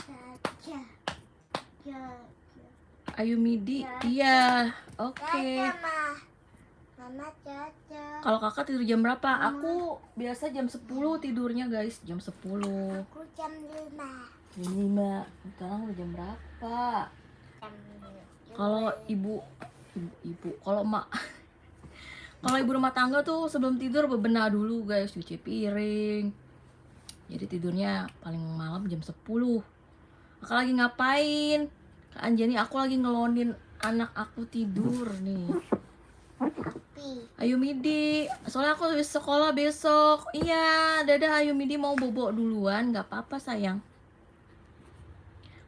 Ayo Midi, iya, oke. Mama Caca. Kalau kakak tidur jam berapa? Aku biasa jam 10 tidurnya guys, jam 10. Aku jam 5. Jam 5. Sekarang udah jam berapa? Kalau ibu, kalau mak, kalau ibu rumah tangga tuh sebelum tidur bebenah dulu guys, cuci piring. Jadi tidurnya paling malam jam 10. Kakak lagi ngapain? Kak Anjani, aku lagi ngelonin anak aku tidur nih. Ayo Midi, soalnya aku habis sekolah besok. Iya, dadah Ayu Midi, mau bobo duluan, nggak apa-apa sayang.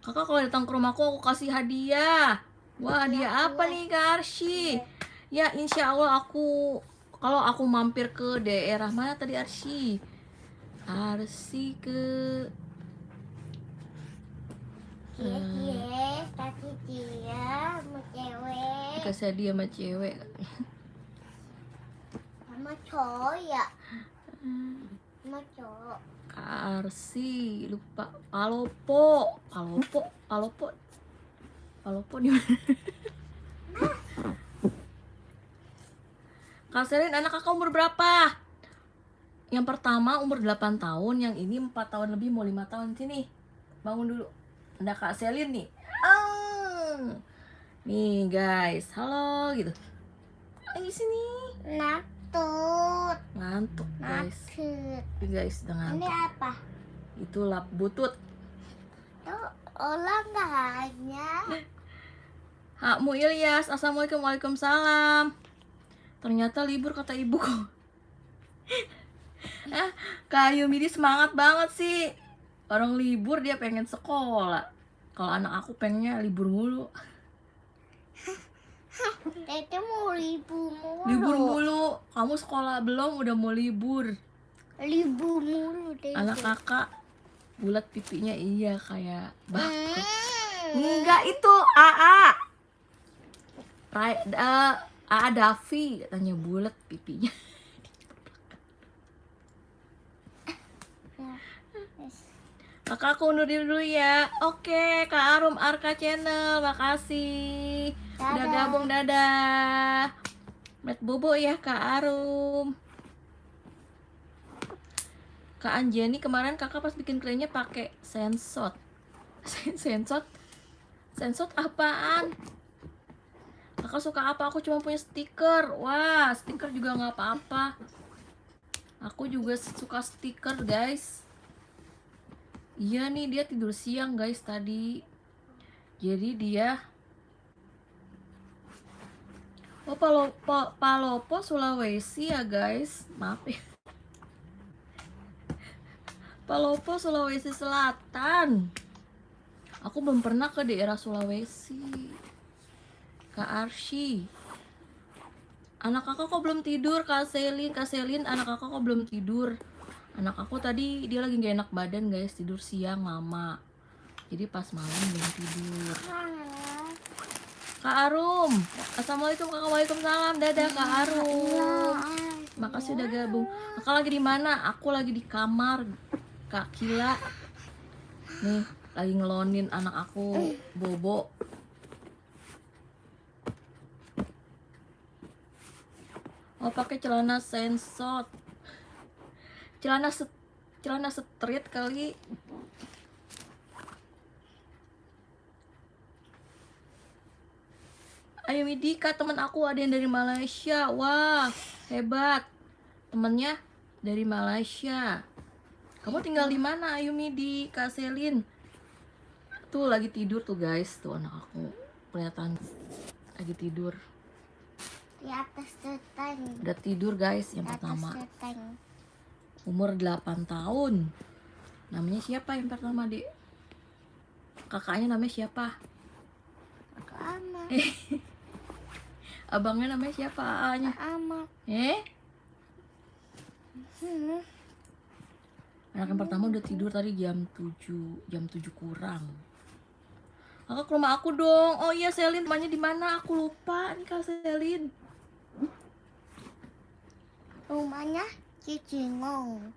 Kakak kalau datang ke rumahku aku kasih hadiah. Wah, hadiah apa nih Kak Arsy? Ya insya Allah kalau aku mampir ke daerah mana tadi Arsy? Arsy ke Tadi dia sama cewek. kasih hadiah sama cewek. Sama cowok ya? Sama cowok. Kak Arsy lupa. Palopo di mana? Kak Selin, anak kakak umur berapa? Yang pertama umur 8 tahun, yang ini 4 tahun lebih, mau 5 tahun. Sini, bangun dulu. Ada Kak Selin nih. Nih guys, halo gitu. Ayo sini. Ngantuk guys. Guys, udah Ini ngantuk. apa? Itu lap butut. Tuh olahraganya. Hakmu Ilyas, assalamualaikum, waalaikumsalam. Ternyata libur kata ibuku. Kak Ayu Midi semangat banget sih. Orang libur dia pengen sekolah. Kalau anak aku pengennya libur mulu. Tete mau libur mulu. Libur mulu. Kamu sekolah belum udah mau libur. Libur mulu Tete. Anak kakak bulat pipinya, iya kayak bak. Enggak, itu AA. Davi katanya bulat pipinya. Kakak aku undur diri dulu ya. Oke, Kak Arum Arka Channel, makasih udah Dadah. gabung, dadah. Met bobo ya Kak Arum. Kak Anjani kemarin kakak pas bikin kerennya pakai sensot. Sensot apaan? Kakak suka apa? Aku cuma punya stiker. Wah, stiker juga nggak apa-apa. Aku juga suka stiker, guys. Iya nih, dia tidur siang, guys, tadi. Jadi dia Palopo Sulawesi ya, guys. Maaf ya. Palopo Sulawesi Selatan. Aku belum pernah ke daerah Sulawesi. Kak Arsy. Anak kakak kok belum tidur? Kak Selin, anak kakak kok belum tidur? Anak aku tadi dia lagi gak enak badan, guys, tidur siang lama. Jadi pas malam belum tidur. Kak Arum, assalamualaikum kakak, waalaikumsalam, dadah Kak Arum. Makasih udah gabung. Kakak lagi di mana? Aku lagi di kamar Kak Kila. Nih, lagi ngelonin anak aku Bobo. Oh, pakai celana sensot. Celana street kali. Ayo Midika, teman aku ada yang dari Malaysia. Wah, hebat. Temennya dari Malaysia. Kamu tinggal di mana, Ayu Midi, Kak Selin? Tuh lagi tidur tuh, guys. Tuh anak aku kelihatan lagi tidur. Di atas tetang. Udah tidur, guys, yang pertama. Umur 8 tahun. Namanya siapa yang pertama, Dek? Kakaknya namanya siapa? Amat. Abangnya namanya siapa? A-nya? Amat. Anak yang pertama udah tidur tadi jam 7 kurang. Kakak ke rumah aku dong. Oh iya, Selin, rumahnya di mana? Aku lupa nih, Kak Selin. Rumahnya Cibinong.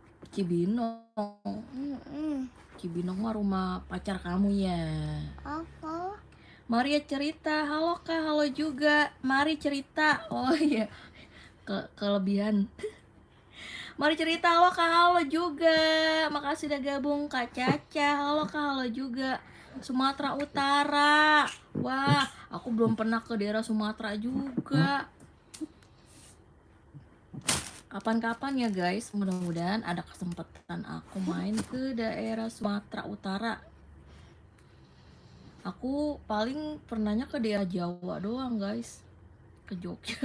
Cibinong mah rumah pacar kamu ya. Apa? Mari cerita. Halo Kak, halo juga. Mari cerita. Oh iya, kelebihan. Mari cerita. Halo Kak, halo juga. Makasih udah gabung Kak Caca. Halo Kak, halo juga. Sumatera Utara. Wah, aku belum pernah ke daerah Sumatera juga. Kapan-kapan ya guys, mudah-mudahan ada kesempatan aku main ke daerah Sumatera Utara. Aku paling pernahnya ke daerah Jawa doang, guys. Ke Jogja.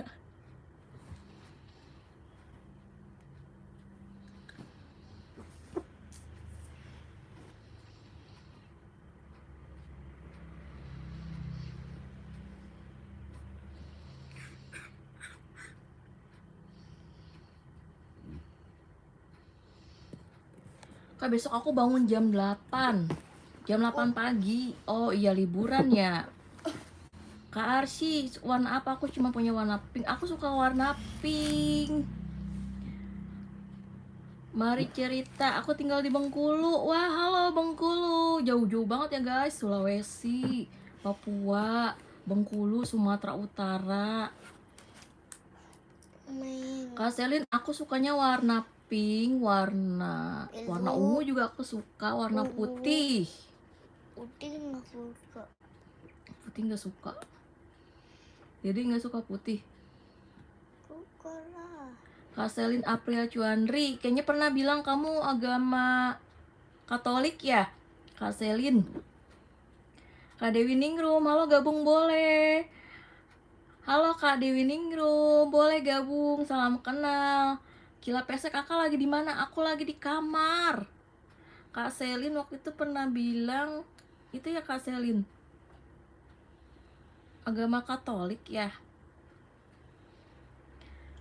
Kak, besok aku bangun jam 8. Jam 8 pagi. Oh iya, liburan ya. Kak Arsy, warna apa? Aku cuma punya warna pink. Aku suka warna pink. Mari cerita. Aku tinggal di Bengkulu. Wah, halo Bengkulu. Jauh-jauh banget ya guys. Sulawesi, Papua, Bengkulu, Sumatera Utara. Kak Selin, aku sukanya warna pink, warna ungu juga aku suka, warna putih. Putih nggak suka. Putih nggak suka. Jadi nggak suka putih. Suka lah. Kak Selin April Cuandri, kayaknya pernah bilang kamu agama Katolik ya, Kak Selin. Kak Dewi Ningrum, halo gabung boleh. Halo Kak Dewi Ningrum, boleh gabung, salam kenal. Kila pesek, kakak lagi di mana? Aku lagi di kamar. Kak Selin waktu itu pernah bilang, itu ya Kak Selin, agama Katolik ya.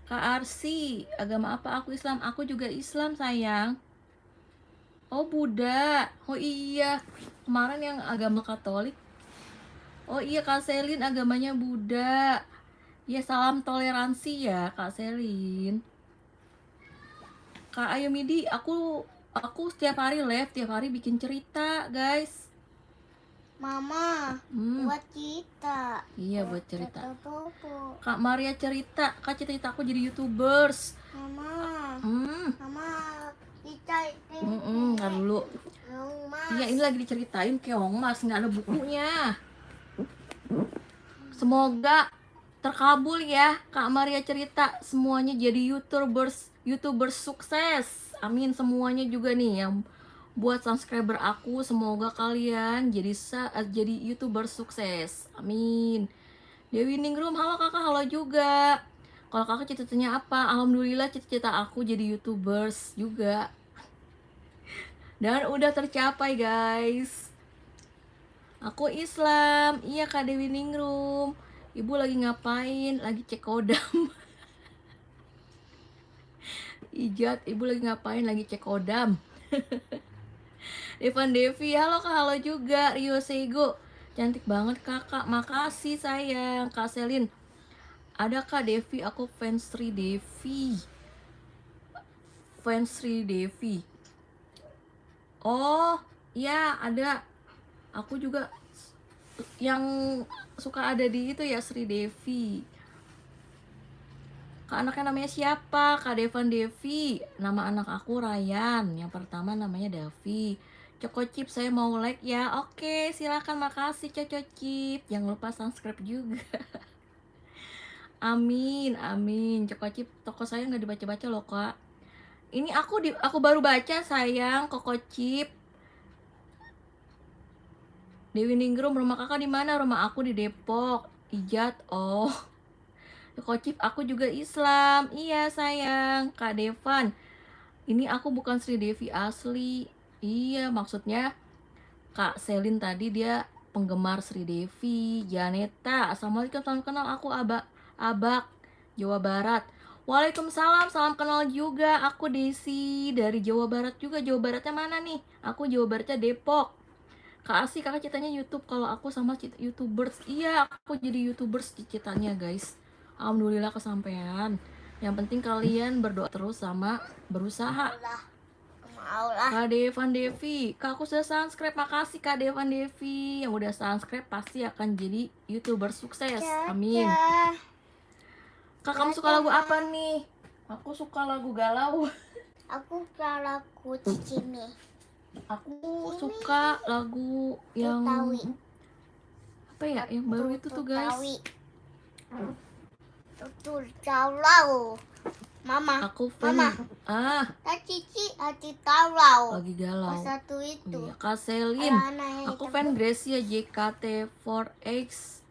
Kak Arsy, agama apa? Aku Islam. Aku juga Islam sayang. Oh Buddha. Oh iya, kemarin yang agama Katolik. Oh iya, Kak Selin agamanya Buddha. Ya salam toleransi ya Kak Selin. Kak Ayu Midi, aku setiap hari live, tiap hari bikin cerita guys. Mama, buat kita. Iya buat cerita. Bobo. Kak Maria cerita, Kak cerita aku jadi YouTubers. Mama, Mama, kita itu. Ntar dulu. Iya ini lagi diceritain Keong Mas, nggak ada bukunya. Semoga terkabul ya Kak Maria cerita, semuanya jadi YouTubers sukses. Amin semuanya juga nih yang buat subscriber aku, semoga kalian jadi YouTuber sukses. Amin. Dewi Ningrum, halo kakak, halo juga. Kalau kakak cita-citanya apa? Alhamdulillah cita-cita aku jadi YouTubers juga. Dan udah tercapai guys. Aku Islam. Iya Kak Dewi Ningrum. Ibu lagi ngapain? Lagi cek kodam. Ijat, ibu lagi ngapain? Lagi cek kodam. Devan Devi, halo Kak, halo juga. Rio Sego, cantik banget kakak. Makasih sayang. Kak Selin, ada Kak Devi, aku fans Sri Devi. Fans Sri Devi. Oh, iya ada. Aku juga yang suka ada di itu ya, Sri Devi. Kak anaknya namanya siapa? Kak Devan Devi. Nama anak aku Ryan. Yang pertama namanya Davi. Coco Chip saya mau like ya. Oke silakan, makasih Coco Chip. Jangan lupa subscribe juga. Amin amin. Coco Chip toko saya nggak dibaca-baca loh kak. Ini aku baru baca sayang. Coco Chip. Dewi Ningrum, rumah kakak di mana? Rumah aku di Depok. Ijat, oh. Coco Chip, aku juga Islam. Iya sayang. Kak Devan, ini aku bukan Sri Devi asli. Iya, maksudnya Kak Selin tadi dia penggemar Sri Devi. Janeta, assalamualaikum, salam kenal. Aku Abak, Jawa Barat. Waalaikumsalam, salam kenal juga. Aku Desi dari Jawa Barat juga. Jawa Baratnya mana nih? Aku Jawa Baratnya Depok. Kak Asi, kakak citanya YouTube. Kalau aku sama YouTubers. Iya, aku jadi YouTubers citanya guys. Alhamdulillah kesampaian. Yang penting kalian berdoa terus sama berusaha. Kak Devan Devi, Kak aku sudah subscribe. Makasih Kak Devan Devi. Yang udah subscribe pasti akan jadi YouTuber sukses. Amin. Kak kamu suka lagu apa nih? Aku suka lagu galau. Aku suka lagu Cicimi. Aku suka lagu yang apa ya? Yang baru itu tuh guys. Tutul galau. Mama. Aku fan. Cici hati tahu. Lagi galau. Satu itu. Iya, Kak Selin. Aku fan Gracia, JKT4X,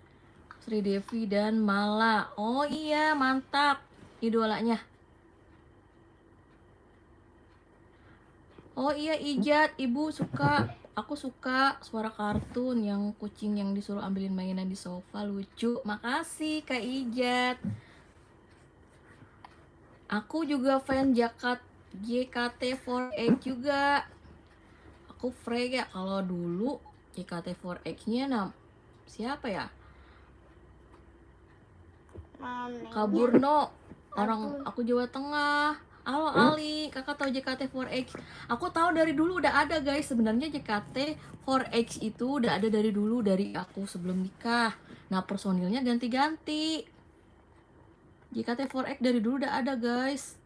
Sri Devi dan Mala. Oh iya, mantap. Idolanya. Oh iya Ijat, ibu suka. Aku suka suara kartun yang kucing yang disuruh ambilin mainan di sofa, lucu. Makasih Kak Ijat. Aku juga fan JKT48 juga. Aku Freya. Kalau dulu JKT48-nya siapa ya? Kaburno. Orang aku Jawa Tengah. Halo Ali, kakak tahu JKT4X? Aku tahu dari dulu udah ada guys. Sebenarnya JKT4X itu udah ada dari dulu, dari aku sebelum nikah. Nah personilnya ganti-ganti. JKT4X dari dulu udah ada guys.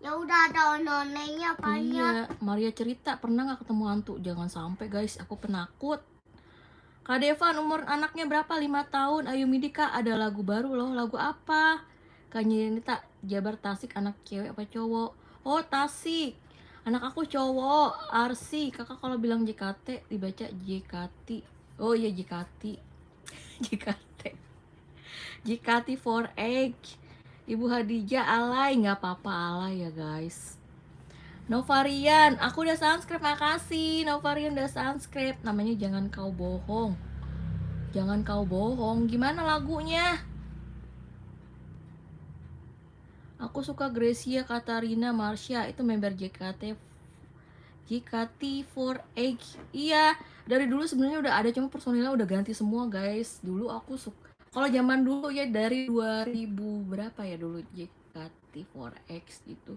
Ya udah ada nonenya banyak. Iya, Maria cerita pernah nggak ketemu hantu? Jangan sampai guys, aku penakut. Kak Devan, umur anaknya berapa? 5 tahun. Ayu Midi kak, ada lagu baru loh. Lagu apa? Kak Nyenita, Jabar Tasik, anak cewek apa cowok? Oh Tasik, anak aku cowok. Arsi, kakak kalau bilang JKT dibaca JKT. Oh iya JKT. JKT. JKT4X. Ibu Hadijah alay, nggak apa-apa alay ya guys. Novarian, aku udah subscribe, makasih. Novarian udah subscribe. Namanya Jangan Kau Bohong. Jangan Kau Bohong. Gimana lagunya? Aku suka Gracia, Katarina, Marsha. Itu member JKT4X. Iya, dari dulu sebenarnya udah ada, cuma personilnya udah ganti semua guys. Dulu aku suka Kalau zaman dulu ya dari 2000 berapa ya dulu JKT4X gitu.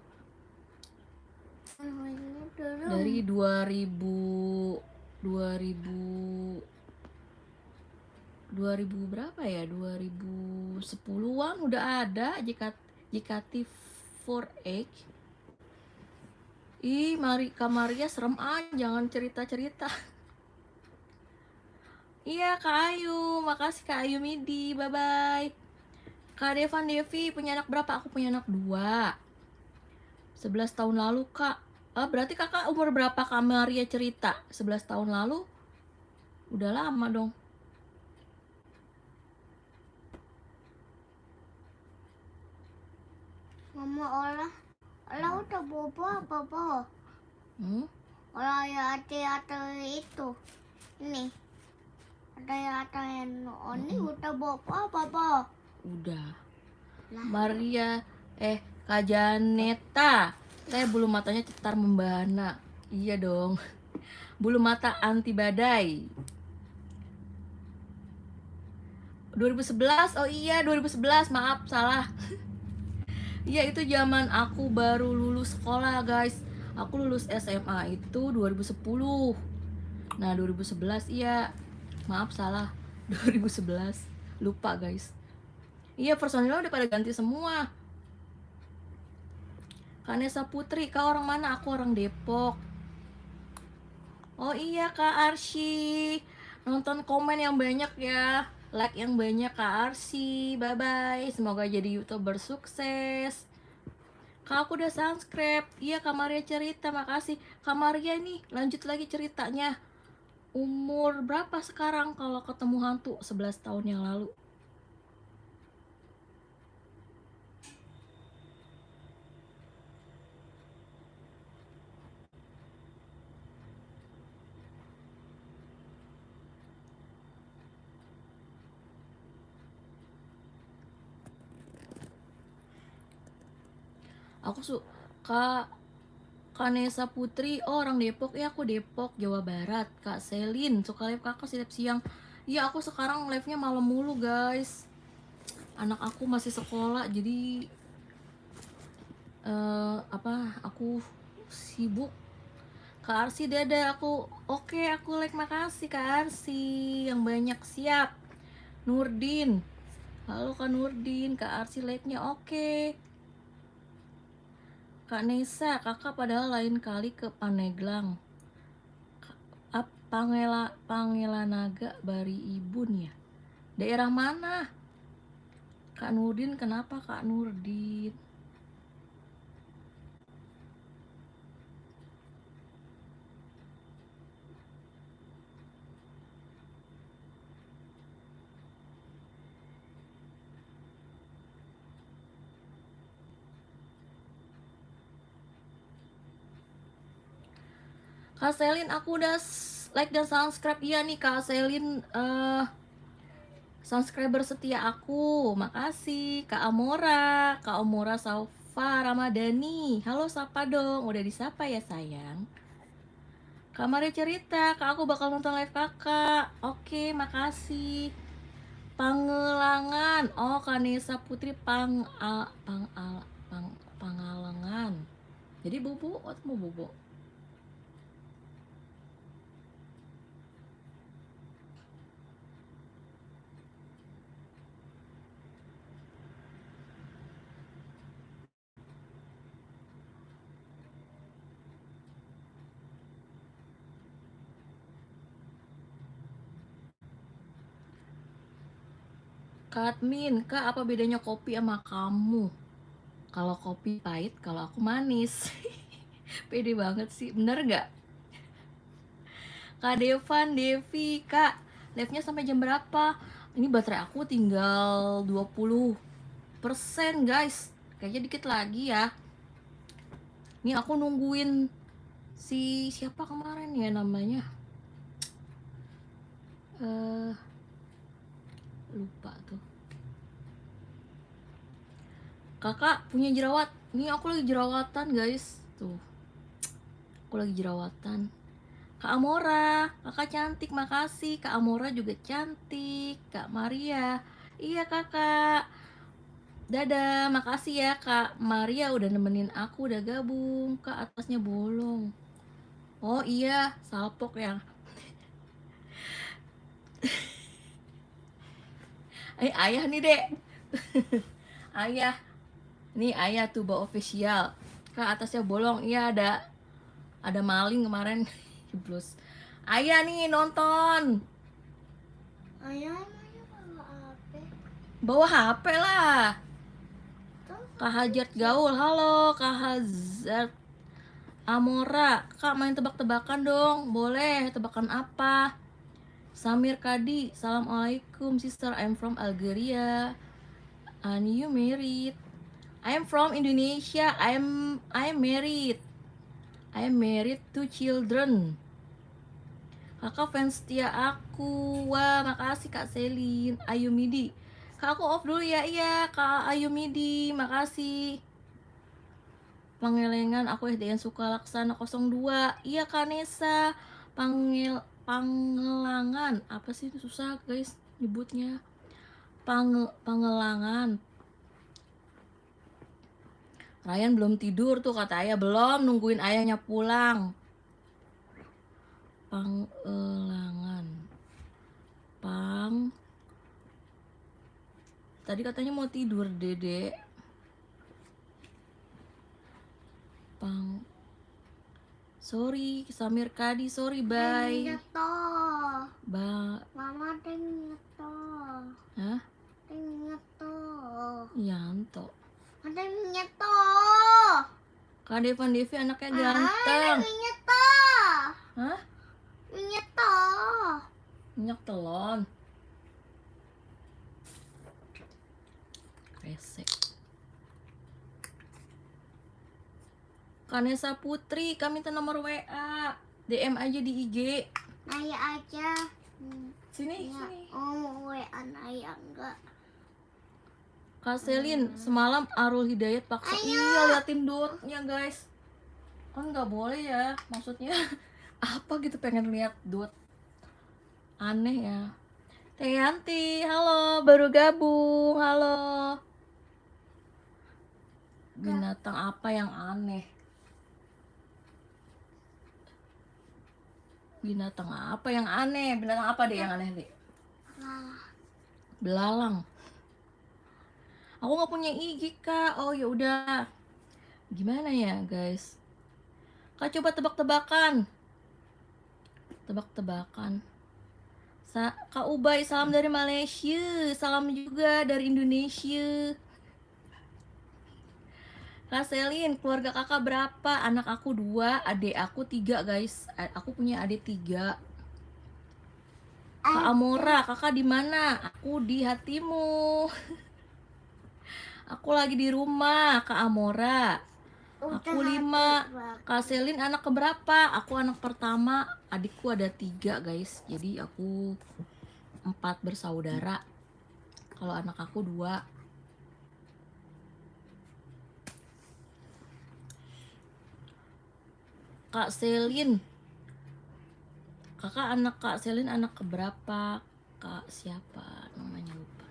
Ini dulu Dari 2000 2000 berapa ya? 2010-an udah ada JKT4X. Ih, Kak Maria serem jangan cerita-cerita. Iya, Kak Ayu. Makasih Kak Ayu Midi. Bye-bye. Kak Devan Devi punya anak berapa? Aku punya anak 2. 11 tahun lalu, Kak. Berarti kakak umur berapa Kak Maria cerita? 11 tahun lalu? Udah lama dong. mama olah udah bobo apa bo? Olah ya ada itu. Ini ada yang ini udah bobo apa bo? Udah. Lah. Maria, Kak Janeta. Saya bulu matanya cetar membana. Iya dong. Bulu mata anti badai. 2011, oh iya 2011, maaf salah. Iya itu zaman aku baru lulus sekolah guys. Aku lulus SMA itu 2010. Nah 2011 iya. Maaf salah. 2011. Lupa guys. Iya personilnya udah pada ganti semua. Kanesa Putri, kak orang mana? Aku orang Depok. Oh iya Kak Arsy. Nonton komen yang banyak ya. Like yang banyak Kak Arsy. Bye bye. Semoga jadi YouTuber sukses. Kak aku udah subscribe. Iya Kak Maria cerita, makasih. Kak Maria nih lanjut lagi ceritanya. Umur berapa sekarang kalau ketemu hantu? 11 tahun yang lalu. Aku Kak Kanesa Putri, oh orang Depok ya, aku Depok, Jawa Barat. Kak Selin, suka live kakak setiap siang. Iya aku sekarang live-nya malam mulu guys. Anak aku masih sekolah jadi aku sibuk. Kak Arsi dadah, oke aku like, makasih Kak Arsi yang banyak, siap. Nurdin, halo Kak Nurdin. Kak Arsi like-nya oke. Kak Nesa, kakak padahal lain kali ke Paneglang. Pangela Naga Bari Ibun ya. Daerah mana? Kak Nurdin, kenapa Kak Nurdin? Kak Selin, aku udah like dan subscribe. Iya nih Kak Selin, subscriber setia aku. Makasih Kak Amora Saufa Ramadhani. Halo sapa dong. Udah disapa ya sayang. Kak Maria cerita, Kak aku bakal nonton live kakak. Oke, makasih. Pangelangan. Oh, Kanesa Putri Pangalengan. Jadi bobo, waktu mau bobo. Kak Admin, Kak apa bedanya kopi sama kamu? Kalau kopi pahit, kalau aku manis. Pede banget sih, bener gak? Kak Devan, Devi, Kak live-nya sampai jam berapa? Ini baterai aku tinggal 20% guys. Kayaknya dikit lagi ya. Ini aku nungguin siapa kemarin ya namanya? Lupa tuh. Kakak punya jerawat. Ini aku lagi jerawatan guys. Tuh. Aku lagi jerawatan. Kak Amora, kakak cantik, makasih. Kak Amora juga cantik. Kak Maria, Iya kakak. Dadah, makasih ya Kak Maria udah nemenin aku, udah gabung. Kak atasnya bolong. Oh iya, salpok ya. Ayah nih dek. Ayah. Nih ayah tuba official. Kak atasnya bolong. Iya ada maling kemarin. Jeblos. Ayah nih nonton. Ayah emangnya bawa HP? Bawa HP lah. Tuh, Kak Hajat Gaul, halo Kak Hazard Amora. Kak main tebak-tebakan dong. Boleh, tebakan apa? Samir Kadi, Assalamualaikum sister, I'm from Algeria. And you married? I'm from Indonesia. I'm married. I'm married to children. Kakak fans setia aku. Wah, makasih Kak Selin. Ayu Midi. Kak aku off dulu ya. Iya, Kak Ayu Midi, makasih. Pangelengan aku SDN Sukalaksana 02. Iya Kak Nesa. Pangelangan. Apa sih itu susah guys nyebutnya. Pangelangan. Ryan belum tidur tuh kata ayah, belum, nungguin ayahnya pulang. Pangelangan. Tadi katanya mau tidur Dede. Sorry Samir Kadi, sorry bye. nyetor. Ba Mama nyetor. Hah? Nyetor. Yanto. Ada nyetor. Kak Devan Devi anaknya ganteng. Nyetor. Hah? Nyetor. Minyak telon. Resek. Kanesa Putri, kami minta nomor WA. DM aja di IG. Naya aja. Sini, Ya, sini. oh, WA Naya enggak. Kak Selin, semalam Arul Hidayat paksa. Iya, liatin dotnya guys. Kan nggak boleh ya, maksudnya apa gitu, pengen lihat dot. Aneh ya. Teh Yanti, halo, baru gabung, halo. Binatang apa yang aneh? Binatang apa yang aneh? Binatang apa deh yang aneh deh? Belalang. Aku nggak punya IG kak. Oh ya udah. Gimana ya guys? Kak coba tebak-tebakan. Tebak-tebakan. Kak Ubay, salam dari Malaysia. Salam juga dari Indonesia. Kak Selin, keluarga kakak berapa? Anak aku 2, adik aku 3 guys. Aku punya adik 3. Kak Amora, kakak di mana? Aku di hatimu. Aku lagi di rumah, Kak Amora. Aku 5. Kak Selin anak keberapa? Aku anak pertama. Adikku ada 3 guys. Jadi aku 4 bersaudara. Kalau anak aku 2. Kak Selin, kakak anak Kak Selin anak keberapa? Kak siapa namanya, lupa.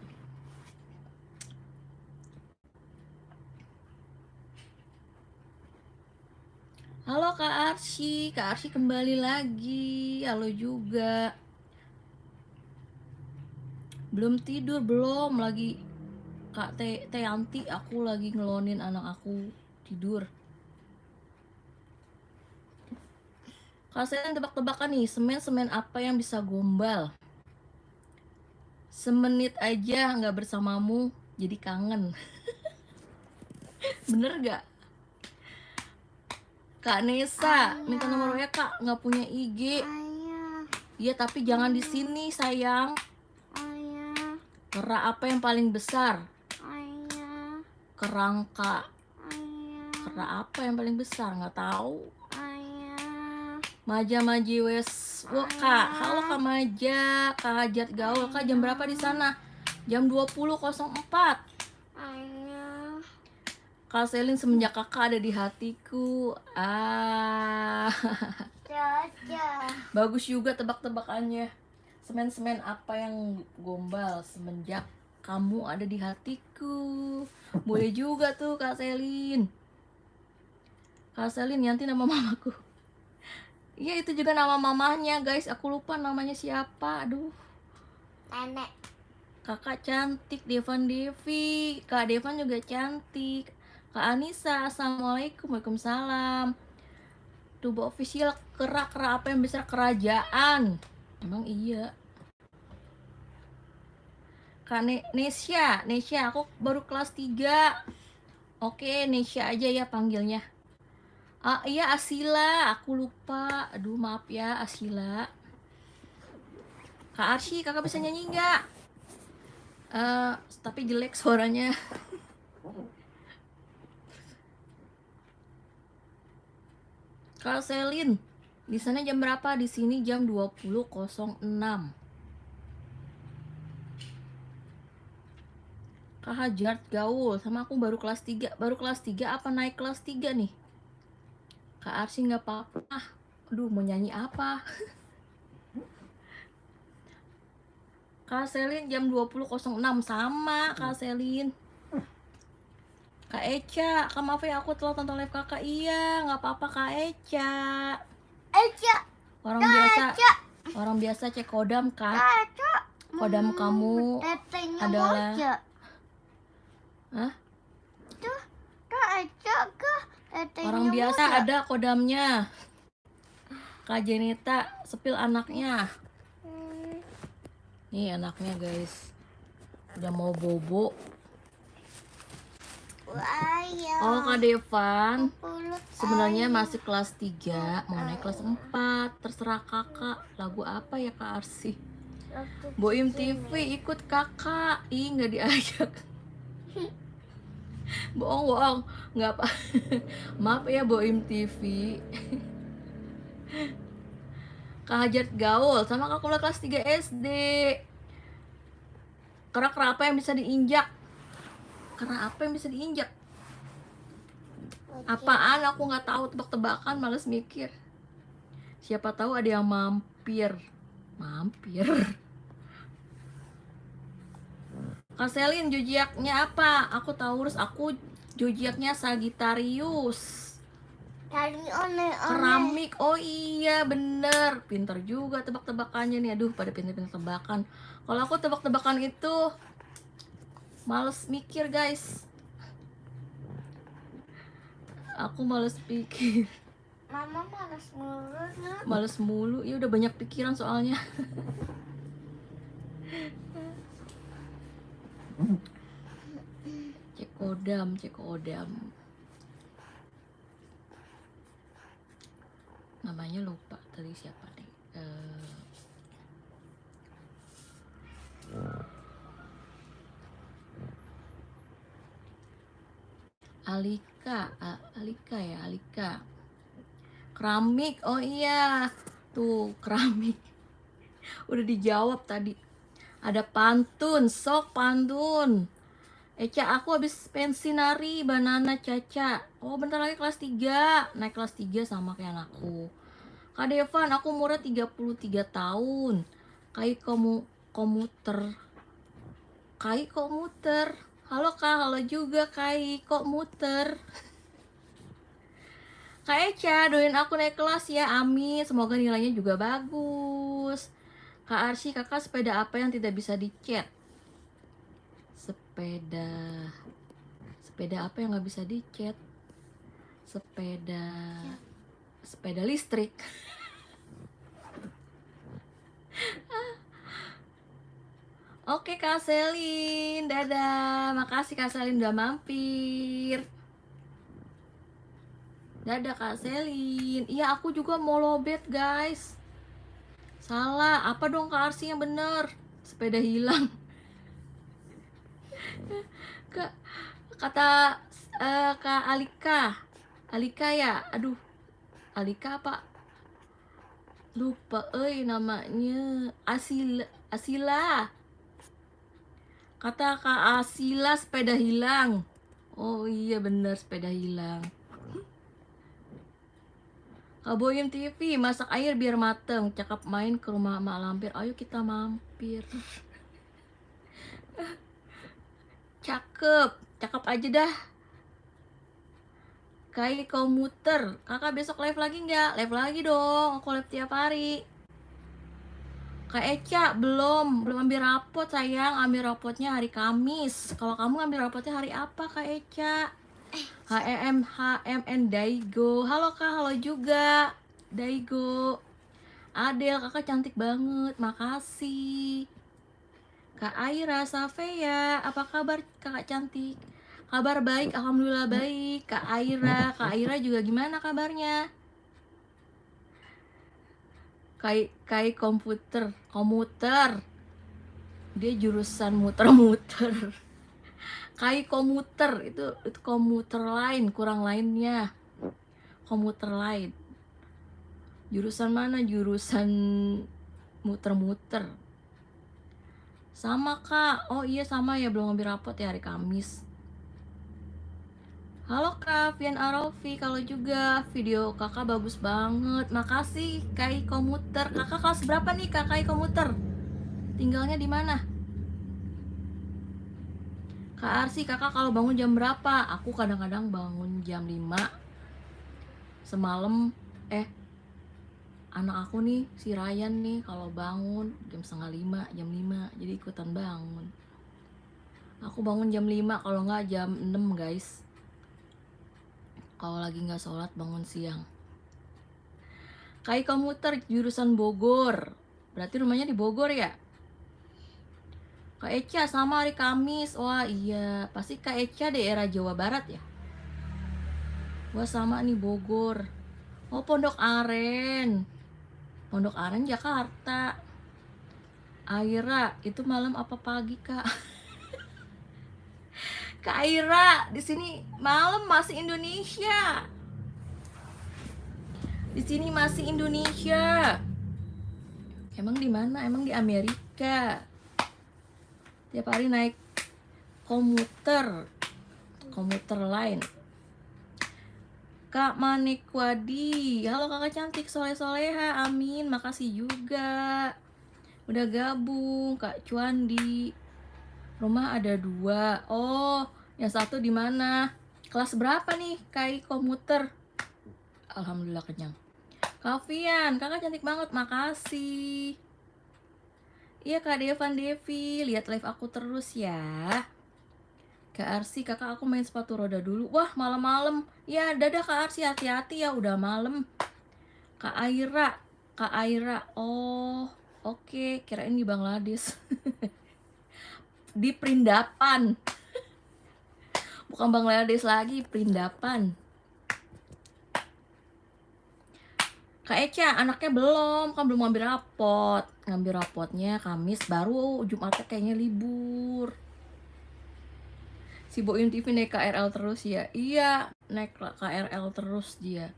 Halo Kak Arsy kembali lagi. Halo juga. Belum tidur, belum, lagi Kak Yanti, aku lagi ngelonin anak aku tidur. Kak Selin tebak-tebakan nih, semen apa yang bisa gombal? Semenit aja nggak bersamamu jadi kangen. Bener gak? Kak Nesa, minta nomor WA kak, nggak punya IG. Iya tapi jangan di sini sayang. Kera apa yang paling besar? Kerangka. Kera apa yang paling besar? Nggak tahu. Maja Maji wes. Wah kak, halo Kak Maja, Kak Hajat Gaul. Kak jam berapa di sana? Jam 20.04. Kak Selin, semenjak kakak ada di hatiku. Bagus juga tebak-tebakannya. Semen apa yang gombal semenjak kamu ada di hatiku. Boleh juga tuh Kak Selin. Kak Selin Yanti nama mamaku. Iya itu juga nama mamahnya guys. Aku lupa namanya siapa. Aduh. Nenek. Kakak cantik, Devan Devi. Kak Devan juga cantik. Kak Anissa, assalamualaikum. Waalaikumsalam. Tubuh official kerak-kerak apa yang besar kerajaan. Emang iya. Kak Nesya, aku baru kelas 3. Oke, Nesya aja ya panggilnya. Ah iya Asila, aku lupa. Aduh maaf ya Asila. Kak Arsy, kakak bisa nyanyi nggak? Tapi jelek suaranya. Kak Selin, di sana jam berapa? Di sini jam 20.06. Kak Hajar gaul sama aku baru kelas 3. Baru kelas 3 apa naik kelas 3 nih? Kak Arsy nggak apa-apa. Aduh mau nyanyi apa? Kak Selin jam 20.06 sama Kak Selin. Kak Eca, Kak maaf ya aku telah tonton live kakak. Iya, nggak apa-apa Kak Eca. Eca. Orang biasa cek kodam Kak. Eca. Kodam kamu Tetenya adalah Moja. Hah? Tuh Eca kah? Tetenya Orang biasa Moja. ada kodamnya. Kak Jenita sepil anaknya. Nih anaknya guys. Udah mau bobo. Wah, ya. Oh Kak Devan Pulut sebenarnya masih kelas 3, mau naik kelas 4. Terserah kakak. Lagu apa ya Kak Arsy? ayam. Boim TV ikut kakak. Ih nggak diajak. Bohong nggak apa. Maaf ya Boim TV. Kak Hajat gaul sama kakak mulai kelas 3 SD. Kerak apa yang bisa diinjak? Karena apa yang bisa diinjak? Apaan aku nggak tahu, tebak-tebakan, males mikir. Siapa tahu ada yang mampir. Kak Selin zodiaknya apa? Aku Taurus, aku zodiaknya Sagittarius. Tadi one. Keramik, oh iya bener. Pinter juga tebak-tebakannya nih. Aduh pada pinter-pinter tebakan. Kalau aku tebak-tebakan itu males mikir guys. Aku males pikir. Mama malas mulu. Males mulu, ya udah banyak pikiran soalnya. Cek kodam. Namanya lupa tadi siapa nih. Alika. Keramik, oh iya. Tuh, keramik. Udah dijawab tadi. Ada pantun, sok pantun. Eca, aku habis pensi nari, Banana Caca. Oh, bentar lagi kelas 3. Naik kelas 3 sama kayak anakku. Kak Devan, aku umurnya 33 tahun. Komuter. Halo Kak, halo juga Kai kok muter. Kak Eca, doain aku naik kelas ya, amin. Semoga nilainya juga bagus. Kak Arsy, kakak sepeda apa yang tidak bisa dicet? Sepeda apa yang nggak bisa dicet? Sepeda listrik. Oke Kak Selin, dadah. Makasih Kak Selin udah mampir. Dadah Kak Selin. Iya aku juga mau lobet guys. Salah, apa dong Kak Arsy yang bener? Sepeda hilang. Kata Kak Alika ya. Aduh, Alika apa? Lupa namanya. Asila. Kata Kak Asila sepeda hilang. Oh iya bener sepeda hilang. Kak Boyem TV, masak air biar mateng. Cakap main ke rumah Mak Lampir. Ayo kita mampir. cakep, cakep aja dah. Kai komuter, kakak besok live lagi nggak? Live lagi dong, aku live tiap hari. Kak Eca belum ambil rapot sayang, ambil rapotnya hari Kamis. Kalau kamu ambil rapotnya hari apa Kak Eca? HMN Daigo. Halo Kak, halo juga Daigo. Adel, kakak cantik banget, makasih. Kak Aira, Safeya, apa kabar kakak cantik? Kabar baik, alhamdulillah baik. Kak Aira juga gimana kabarnya? Kai komuter. Dia jurusan muter-muter. Kai komuter itu komuter lain, kurang lainnya. Komuter lain. Jurusan mana? Jurusan muter-muter. Sama Kak. Oh iya sama ya, belum ambil rapot ya hari Kamis. Halo Kak, Fian Arofi, kalau juga video kakak bagus banget. Makasih Kai Komuter. Kakak kelas berapa nih Kak Kai Komuter? Tinggalnya di mana? Kak Arsi, kakak kalau bangun jam berapa? Aku kadang-kadang bangun jam 5. Semalam anak aku nih, si Ryan nih, kalau bangun jam setengah 5, jam 5, jadi ikutan bangun. Aku bangun jam 5, kalau nggak jam 6 guys. Kalau lagi nggak sholat bangun siang. Kai Komuter jurusan Bogor. Berarti rumahnya di Bogor ya? Kak Eca sama hari Kamis. Wah iya, pasti Kak Eca daerah Jawa Barat ya? Wah sama nih Bogor. Oh Pondok Aren. Pondok Aren Jakarta. Aira, itu malam apa pagi Kak? Kak Aira, di sini malam masih Indonesia. Di sini masih Indonesia. Emang di mana? Emang di Amerika. Tiap hari naik komuter lain. Kak Manekwadi, halo kakak cantik, soleh-soleha, amin, makasih juga udah gabung. Kak Cuandi, rumah ada 2. Oh, yang satu di mana? Kelas berapa nih Kai Komuter? Alhamdulillah kenyang. Kak Fian, kakak cantik banget, makasih. Iya Kak Devan Devi, lihat live aku terus ya. Kak Arsi, kakak aku main sepatu roda dulu. Wah malam-malam. Ya dadah Kak Arsi, hati-hati ya, udah malam. Kak Aira, oh oke, kirain di Bangladesh. Di Perindapan. Bukan Bangladesh lagi, Perindapan. Kak Eca, anaknya belum, kan belum ngambil rapot. Ngambil rapotnya Kamis, baru Jumatnya kayaknya libur. Si Boim TV naik KRL terus ya? Iya, naik KRL terus dia.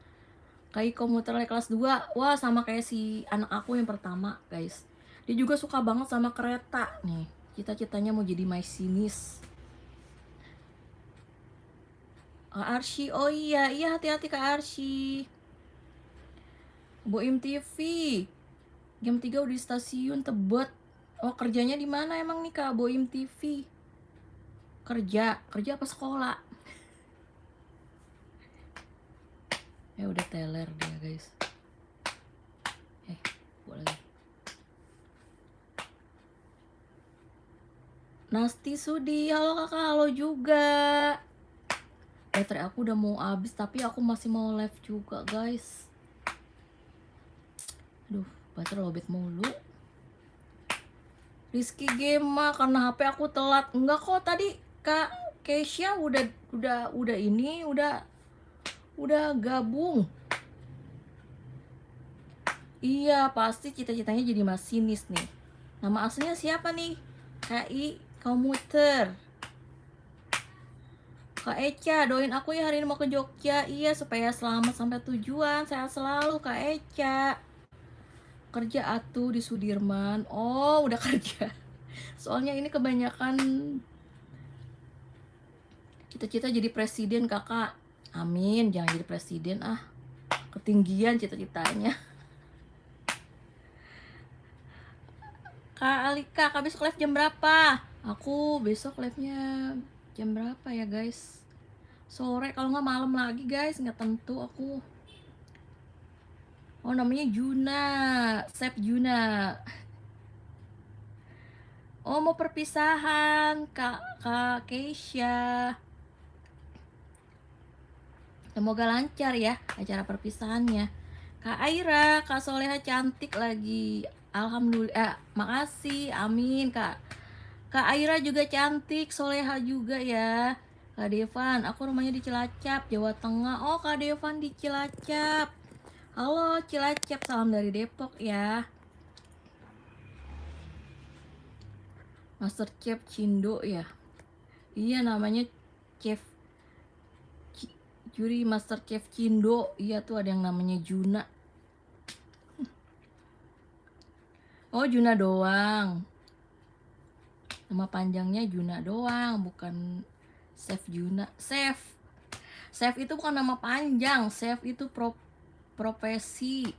Kai Komuter naik kelas 2. Wah, sama kayak si anak aku yang pertama, guys. Dia juga suka banget sama kereta nih. Cita-citanya mau jadi masinis. Kak Arsy, oh iya, hati-hati Kak Arsy. Boim TV. Jam 3 udah di stasiun Tebet. Oh, kerjanya di mana emang nih Kak Boim TV? Kerja apa sekolah? Ya udah teler dia, guys. Boleh. Nasti Sudi, halo kakak, halo juga. Baterai aku udah mau habis, tapi aku masih mau live juga, guys. Aduh, baterai lobet mulu. Rizky Gema, karena HP aku telat. Enggak kok, tadi Kak Keisha udah gabung. Iya, pasti cita-citanya jadi masinis nih. Nama aslinya siapa nih? KI Komuter. Kak Eca, doain aku ya hari ini mau ke Jogja. Iya, supaya selamat sampai tujuan. Sehat selalu Kak Eca. Kerja atuh di Sudirman. Oh, udah kerja. Soalnya ini kebanyakan cita-cita jadi presiden kakak. Amin, jangan jadi presiden ah. Ketinggian cita-citanya. Kak Alika, Kak besok live jam berapa? Aku besok live-nya jam berapa ya guys? Sore, kalau nggak malam lagi guys, nggak tentu aku. Oh namanya Juna, Chef Juna. Oh mau perpisahan Kak Keisha. Semoga lancar ya acara perpisahannya. Kak Aira, Kak Soleha cantik lagi. Alhamdulillah, makasih, amin Kak. Kak Aira juga cantik, Soleha juga ya. Kak Devan, aku rumahnya di Cilacap, Jawa Tengah. Oh Kak Devan di Cilacap. Halo Cilacap, salam dari Depok ya. Master Chef Cindo ya. Iya namanya Chef juri Master Chef Cindo. Iya tuh ada yang namanya Juna. Oh Juna doang. Nama panjangnya Juna doang, bukan Chef Juna. Chef itu bukan nama panjang. Chef itu profesi.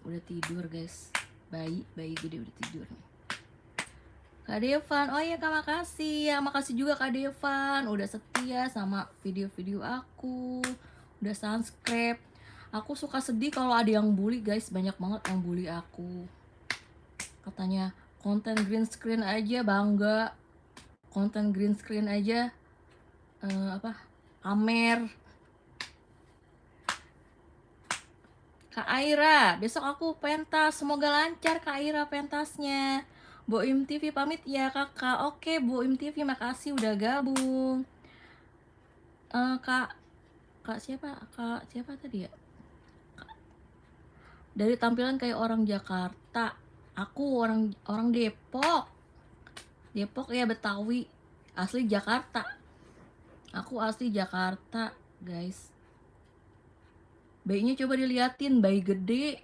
Udah tidur guys. Bayi gede udah tidur nih. Kak Devan, oh iya Kak, makasih ya. Makasih juga Kak Devan udah setia sama video-video aku, udah subscribe. Aku suka sedih kalau ada yang bully guys, banyak banget yang bully aku. Katanya konten green screen aja bangga, konten green screen aja pamer. Kak Aira, besok aku pentas, semoga lancar Kak Aira pentasnya. Boim TV pamit ya kakak. Oke Boim TV, makasih udah gabung. Kak siapa tadi ya? Dari tampilan kayak orang Jakarta, aku orang Depok ya, Betawi, asli Jakarta. Aku asli Jakarta guys. Bayinya coba diliatin, bayi gede.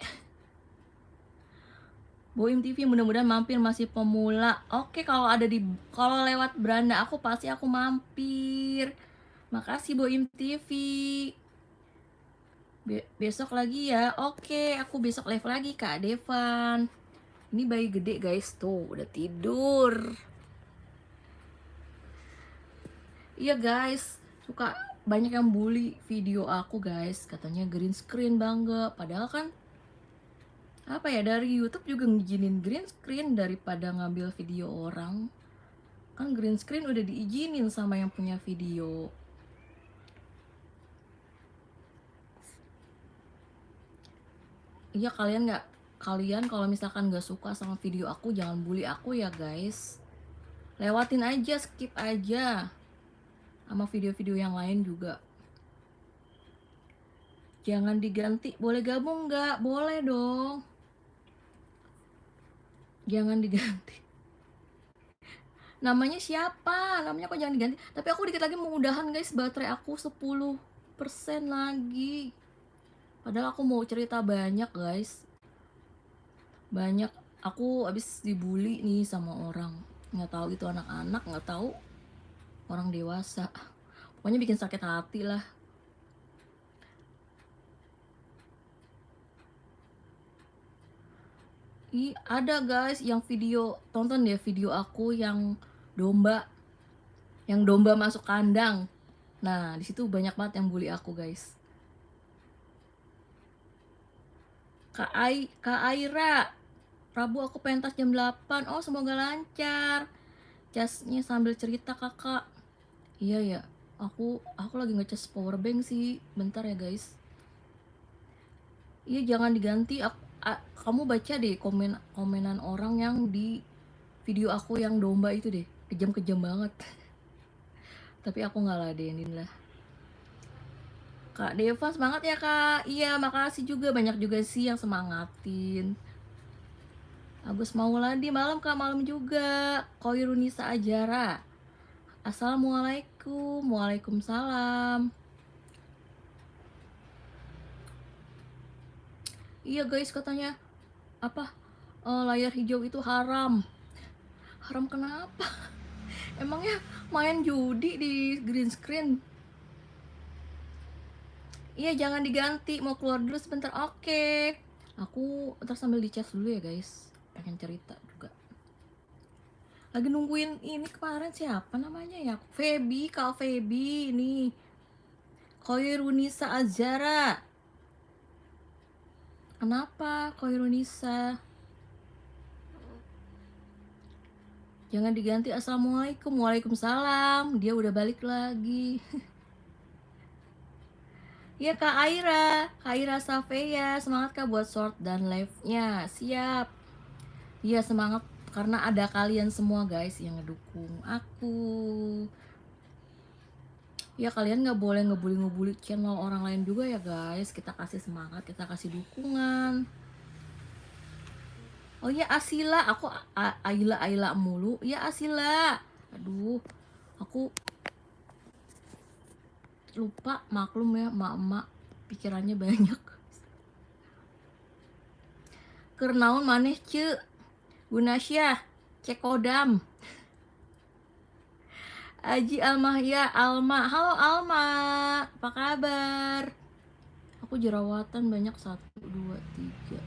Boim TV mudah-mudahan mampir, masih pemula. Oke, kalau lewat beranda aku pasti aku mampir. Makasih Boim TV. Besok lagi ya. Oke, aku besok live lagi Kak Devan. Ini bayi gede guys, tuh udah tidur. Iya guys, suka banyak yang bully video aku guys, katanya green screen bangga. Padahal kan apa ya, dari YouTube juga ngizinin green screen daripada ngambil video orang. Kan green screen udah diizinin sama yang punya video. Iya kalian kalau misalkan nggak suka sama video aku jangan bully aku ya guys. Lewatin aja, skip aja. Sama video-video yang lain juga. Jangan diganti, boleh gabung nggak? Boleh dong. Jangan diganti. Namanya siapa? Namanya kok jangan diganti. Tapi aku dikit lagi mau udahan guys, baterai aku 10% lagi. Padahal aku mau cerita banyak guys. Banyak, aku abis dibully nih sama orang. Nggak tahu itu anak-anak, nggak tahu orang dewasa. Pokoknya bikin sakit hati lah. Ada guys yang video, tonton deh video aku yang domba masuk kandang. Nah disitu banyak banget yang bully aku guys. Kak Aira, Rabu aku pentas jam 8. Oh semoga lancar. Casnya sambil cerita kakak. Iya ya, aku lagi ngecas powerbank sih. Bentar ya guys. Iya jangan diganti. Kamu baca deh komenan orang yang di video aku yang domba itu deh, kejam banget. Tapi aku nggak ladenin lah. Kak Deva semangat ya kak. Iya makasih juga, banyak juga sih yang semangatin. Agus Mauladi, malam kak, malam juga. Koirunisa Ajara, assalamualaikum. Waalaikumsalam. Iya guys, katanya apa, layar hijau itu haram. Haram kenapa? Emangnya main judi di green screen? Iya jangan diganti, mau keluar dulu sebentar. Oke, aku ntar sambil dicas dulu ya guys, pengen cerita juga. Lagi nungguin ini kemarin siapa namanya ya? Feby, Kak Feby ini. Koirunisa Azara. Kenapa Koirunisa? Jangan diganti assalamualaikum. Waalaikumsalam. Dia udah balik lagi. Ya Kak Aira Safeya, semangat Kak buat short dan live-nya. Siap. Iya semangat karena ada kalian semua guys yang ngedukung aku. Ya kalian nggak boleh ngebully channel orang lain juga ya guys. Kita kasih semangat, kita kasih dukungan. Oh ya Asila, aku Aila mulu. Ya Asila. Aduh, aku lupa, maklum ya mak-mak pikirannya banyak. Kernaun maneh ce Gunasya Cekodam Aji Almahya Alma. Halo Alma, apa kabar? Aku jerawatan banyak 1, 2, 3.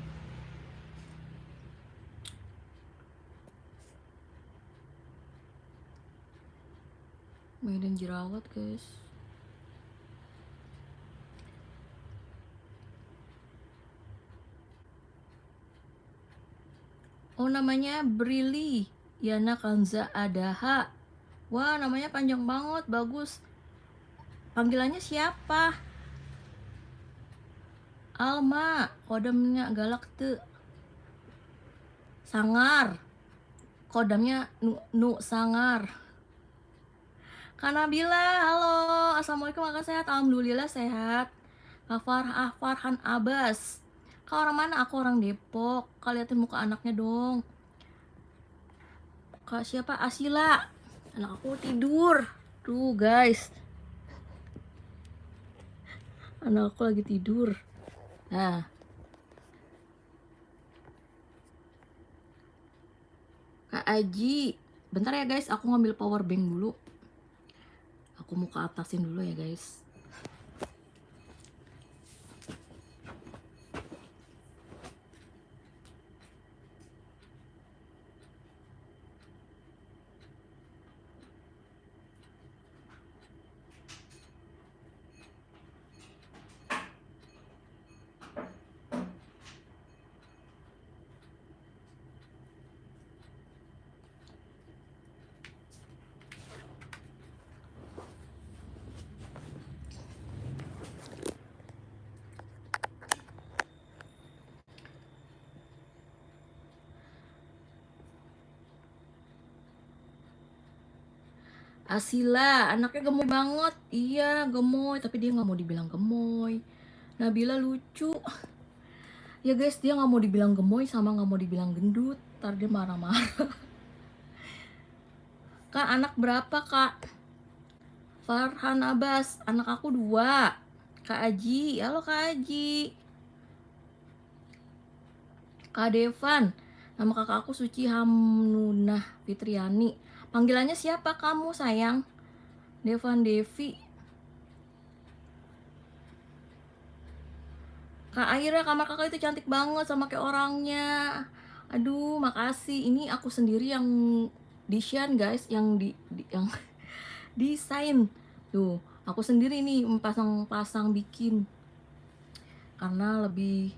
Medan jerawat guys. Oh namanya Brili Yana Kanza Adaha. Wah namanya panjang banget, bagus. Panggilannya siapa? Alma, kodamnya galak tuh. Sangar, kodamnya nu sangar. Kanabila, halo, assalamualaikum, kakak sehat? Alhamdulillah sehat. Kak Farhan Abbas, kak orang mana? Aku orang Depok. Kak liatin muka anaknya dong. Kak siapa? Asila. Anak aku tidur. Tuh guys, anak aku lagi tidur. Nah, Kak Aji, bentar ya guys, aku ngambil power bank dulu. Aku mau ke atasin dulu ya guys. Asila, anaknya gemoy banget. Iya, gemoy, tapi dia nggak mau dibilang gemoy. Nabila lucu. Ya guys, dia nggak mau dibilang gemoy sama nggak mau dibilang gendut. Ntar dia marah-marah. Kak, anak berapa kak? Farhan Abbas, anak aku 2. Kak Aji, halo Kak Aji. Kak Devan, nama kakak aku Suci Hamnunah Fitriani. Panggilannya siapa kamu sayang? Devan Devi. Kak Aira, kamar kakak itu cantik banget sama kayak orangnya. Aduh, makasih. Ini aku sendiri yang desain guys, yang yang desain. Tuh, aku sendiri nih pasang bikin. Karena lebih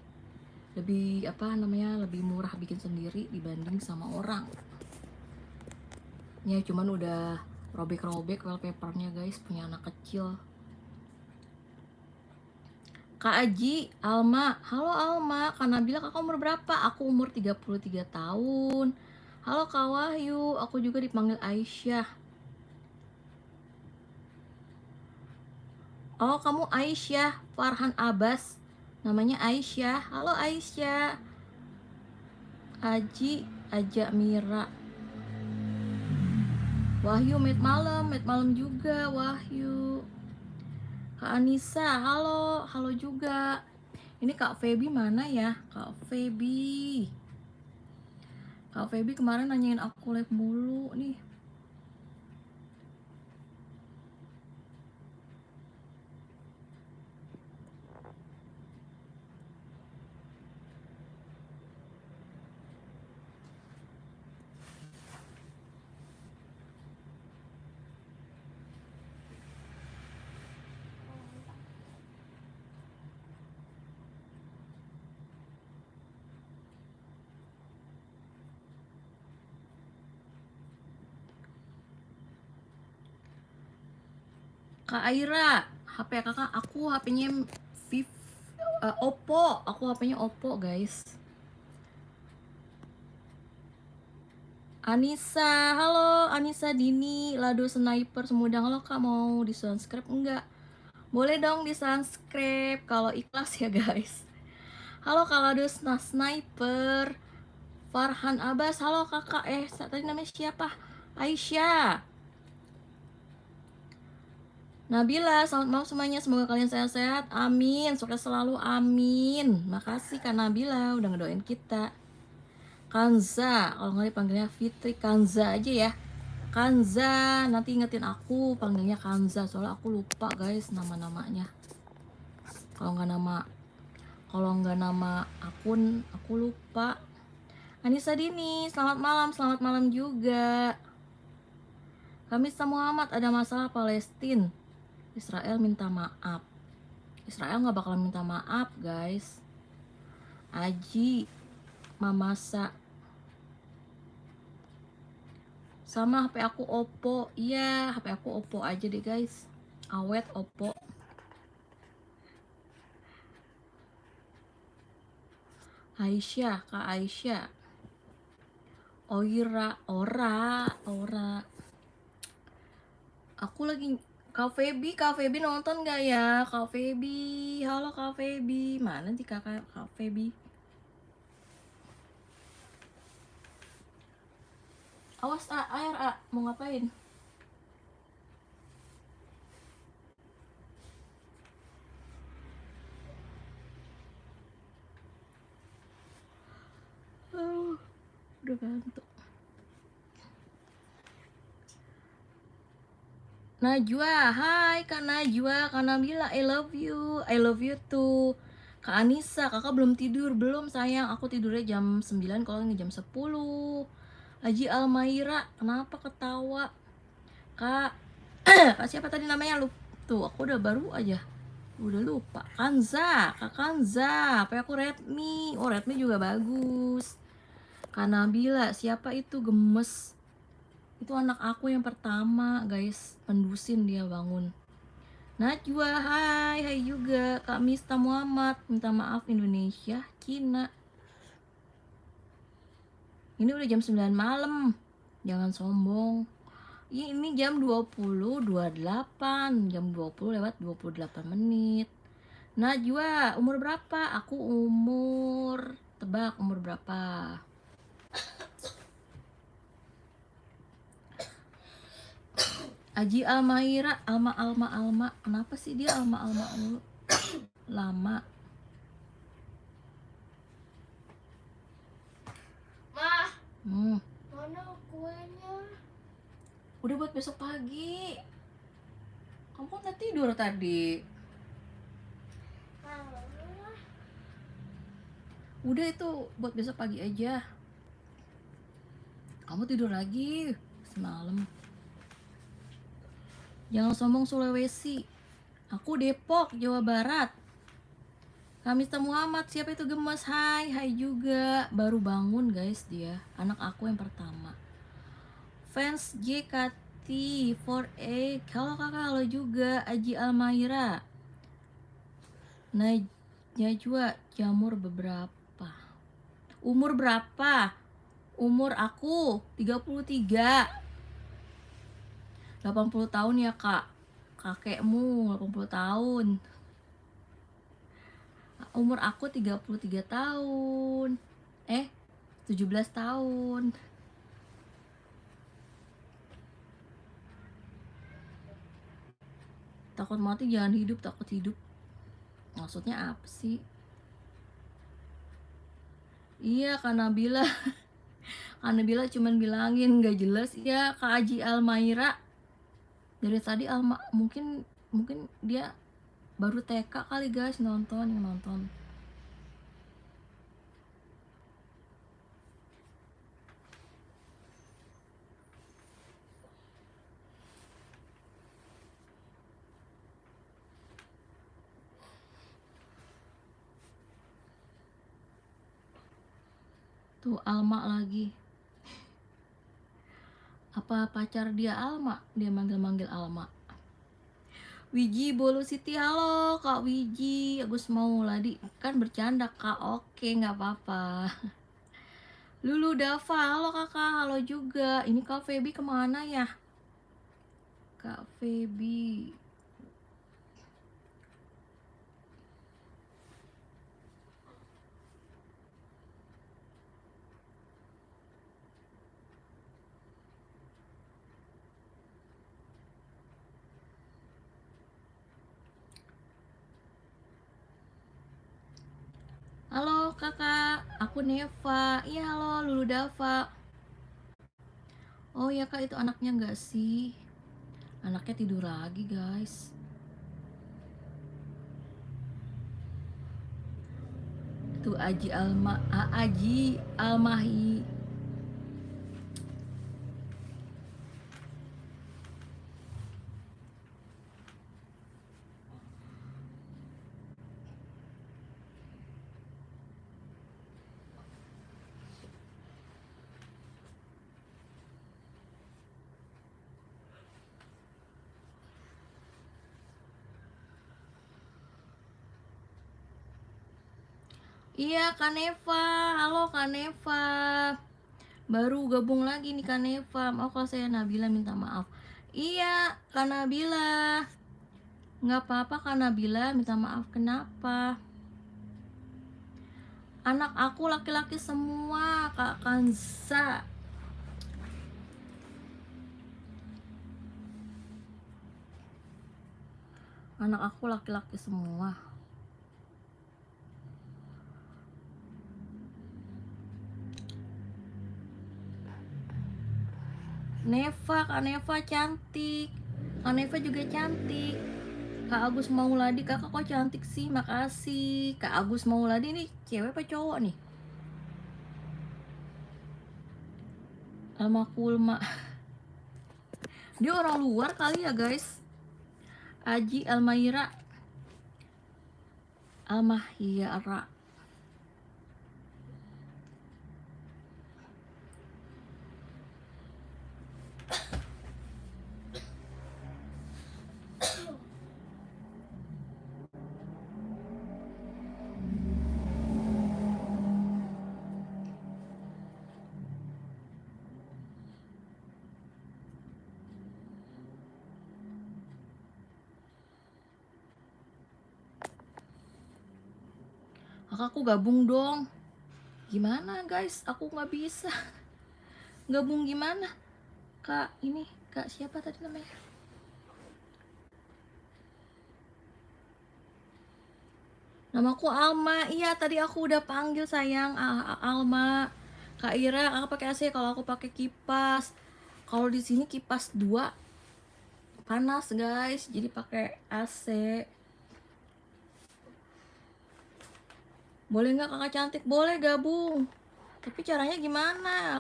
apa namanya? Lebih murah bikin sendiri dibanding sama orang. Ya, cuman udah robek-robek wallpapernya guys, punya anak kecil. Kak Aji, Alma, halo Alma, Kak Nabila, kakak umur berapa? Aku umur 33 tahun. Halo Kak Wahyu, aku juga dipanggil Aisyah. Oh kamu Aisyah, Farhan Abbas, namanya Aisyah. Halo Aisyah. Aji, Aja Mira. Wahyu, met malam juga Wahyu. Kak Anissa, halo juga. Ini Kak Feby mana ya? Kak Feby kemarin nanyain aku live mulu nih. Kak Aira, HP kakak aku HP-nya Oppo, aku HP-nya Oppo guys. Anissa, halo Anissa Dini, Lado Sniper Semudang. Halo kak, mau di subscribe enggak? Boleh dong di subscribe kalau ikhlas ya guys. Halo kak Lado Sniper, Farhan Abbas, halo kakak. Tadi namanya siapa? Aisyah. Nabila, selamat malam semuanya. Semoga kalian sehat-sehat. Amin. Sukses selalu. Amin. Makasih Kak Nabila udah ngedoain kita. Kanza, kalau nggak dipanggilnya Fitri, Kanza aja ya. Kanza, nanti ingetin aku panggilnya Kanza, soalnya aku lupa guys nama-namanya. Kalau nggak nama akun, aku lupa. Anissa Dini, selamat malam juga. Kamista Muhammad, ada masalah Palestina. Israel minta maaf. Israel nggak bakalan minta maaf guys. Aji Mamasa, sama HP aku Oppo. Iya, HP aku Oppo aja deh guys, awet Oppo. Aisyah, Kak Aisyah. Ora. Aku lagi Kak Feby nonton gak ya? Kak Feby, halo Kak Feby. Mana sih Kak Feby? Awas air mau ngapain? Udah ngantuk. Najwa, hai Kak Najwa, Kak Nabila, I love you too. Kak Anissa, kakak belum tidur? Belum sayang, aku tidurnya jam 9, kalau ini jam 10. Haji Almaira, kenapa ketawa? Kak, Kak siapa tadi namanya? Tuh, aku udah baru aja udah lupa. Kanza, Kak Kanza, apa aku Redmi? Oh, Redmi juga bagus. Kak Nabila, siapa itu gemes? Itu anak aku yang pertama guys, pendusin dia bangun. Najwa, hai juga. Kak Mista Muhammad, minta maaf Indonesia, Cina. Ini udah jam 9 malam, jangan sombong. Ini jam 20.28, jam 20 lewat 28 menit. Najwa, umur berapa? Aku umur, tebak umur berapa? Aji Almaira, Alma. Kenapa sih dia Alma dulu? Lama. Ma, Mana kuenya? udah buat besok pagi. Kamu kan udah tidur tadi. Udah itu buat besok pagi aja. Kamu tidur lagi semalam. Jangan sombong Sulawesi. Aku Depok, Jawa Barat. Kamista Muhammad, siapa itu gemes? Hai juga. Baru bangun guys dia. Anak aku yang pertama. Fans JKT48. Halo kakak, halo juga. Aji Almaira. Najwa, jamur beberapa. Umur berapa? Umur aku 33. 80 tahun ya kak. Kakekmu 80 tahun. Umur aku 33 tahun. 17 tahun. Takut mati jangan hidup, takut hidup. Maksudnya apa sih? Iya Kak Nabila. Kak Nabila cuman bilangin gak jelas ya Kak Aji Almaira. Dari tadi mungkin dia baru TK kali guys yang nonton. Tuh Alma lagi. Apa pacar dia Alma? Dia manggil-manggil Alma. Wiji Bolu Siti, halo Kak Wiji. Agus Mauladi, kan bercanda Kak, oke nggak apa-apa. Lulu Dava, halo kakak, halo juga. Ini Kak Feby kemana ya? Kak Feby. Halo kakak, aku Neva. Iya halo Lulu Dava. Oh ya kak, itu anaknya nggak sih? Anaknya tidur lagi guys. Tuh Aji Almahi. Iya Kak Neva, halo Kak Neva. Baru gabung lagi nih Kak Neva. Maaf kalau saya Nabila, minta maaf. Iya Kak Nabila. Nggak apa-apa Kak Nabila, minta maaf kenapa? Anak aku laki-laki semua Kak Kanza. Anak aku laki-laki semua. Neva, Kak Neva cantik. Kak Neva juga cantik. Kak Agus Mauladi, kakak kok cantik sih, makasih. Kak Agus Mauladi nih cewek apa cowok nih? Alma Kulma. Dia orang luar kali ya guys. Aji Almaira. Almahira. Kakakku gabung dong. Gimana guys? Aku nggak bisa. Gabung gimana? Kak ini, Kak siapa tadi namanya? Namaku Alma. Iya, tadi aku udah panggil sayang. Alma. Kak Ira, aku pakai AC, kalau aku pakai kipas. Kalau di sini kipas 2 panas, guys. Jadi pakai AC. Boleh nggak kakak cantik? Boleh gabung. Tapi caranya gimana?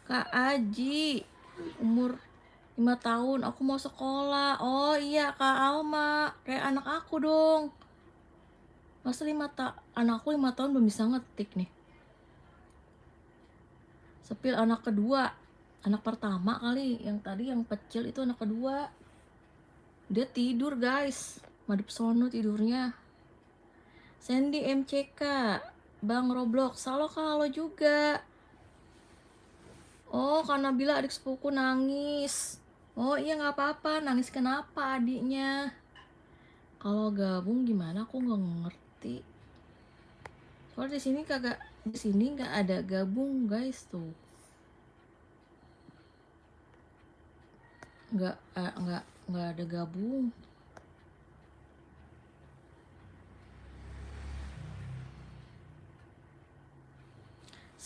Kak Aji, umur 5 tahun, aku mau sekolah. Oh iya Kak Alma, kayak anak aku dong. Masa anakku 5 tahun belum bisa ngetik nih. Sepil anak kedua. Anak pertama kali, yang tadi yang kecil itu anak kedua. Dia tidur guys, madep sono tidurnya. Sandy MCK, Bang Roblox, halo Kak, halo juga. Oh, karena bila adik sepupu nangis. Oh iya nggak apa-apa, nangis kenapa adiknya? Kalau gabung gimana? Aku nggak ngerti. Soalnya di sini nggak ada gabung guys tuh. Nggak ada gabung.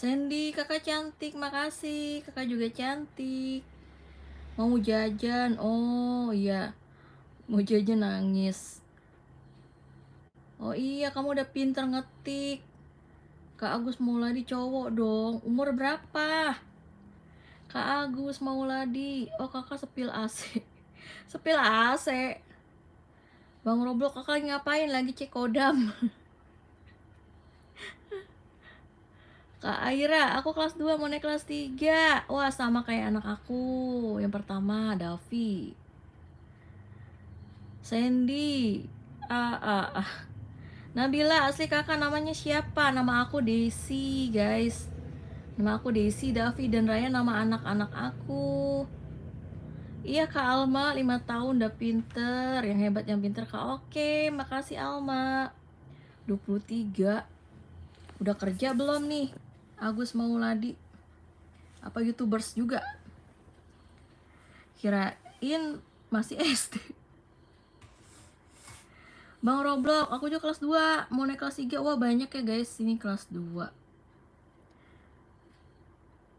Sandy, kakak cantik, makasih. Kakak juga cantik. Mau jajan, oh iya. Mau jajan nangis. Oh iya, kamu udah pinter ngetik. Kak Agus Mauladi cowok dong. Umur berapa? Kak Agus Mauladi. Oh kakak sepil AC. Sepil AC. Bang Roblox, kakak ngapain lagi cek kodam? Kak Aira, aku kelas 2 mau naik kelas 3. Wah, sama kayak anak aku. Yang pertama, Davi. Sandy. Ah. Nabila, asli kakak namanya siapa? Nama aku Desi, guys. Nama aku Desi, Davi, dan Raya nama anak-anak aku. Iya Kak Alma, 5 tahun udah pinter. Yang hebat yang pinter Kak. Oke, makasih Alma. 23. Udah kerja belum nih? Agus Mauladi. Apa YouTubers juga? Kirain masih SD. Bang Roblox, aku juga kelas 2. Mau naik kelas 3. Wah, banyak ya guys. Ini kelas 2.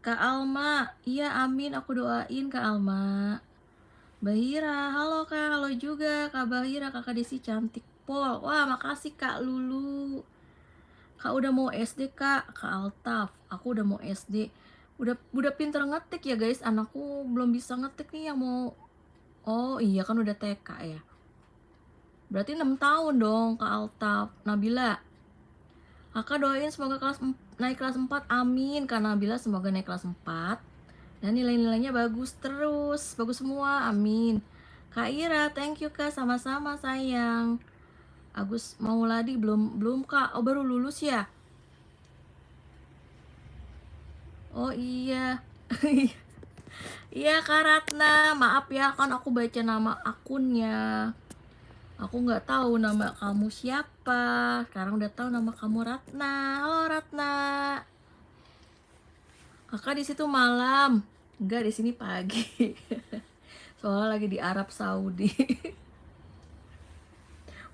Kak Alma, iya amin, aku doain Kak Alma. Bahira, halo Kak, halo juga Kak Bahira, Kakak Desi cantik pol. Wah, makasih Kak Lulu. Kak udah mau SD Kak Altaf, aku udah mau SD. Udah pinter ngetik ya guys, anakku belum bisa ngetik nih yang mau. Oh iya kan udah TK ya. Berarti 6 tahun dong Kak Altaf. Nabila, Kakak doain semoga naik kelas 4, amin. Kak Nabila semoga naik kelas 4 dan nilai-nilainya bagus terus, bagus semua, amin. Kak Ira, thank you Kak, sama-sama sayang. Agus Mauladi belum Kak, oh baru lulus ya. Oh iya. Iya Kak Ratna, maaf ya kan aku baca nama akunnya. Aku nggak tahu nama kamu siapa. Sekarang udah tahu nama kamu Ratna. Halo Ratna. Kakak di situ malam. Enggak, di sini pagi. Soalnya lagi di Arab Saudi.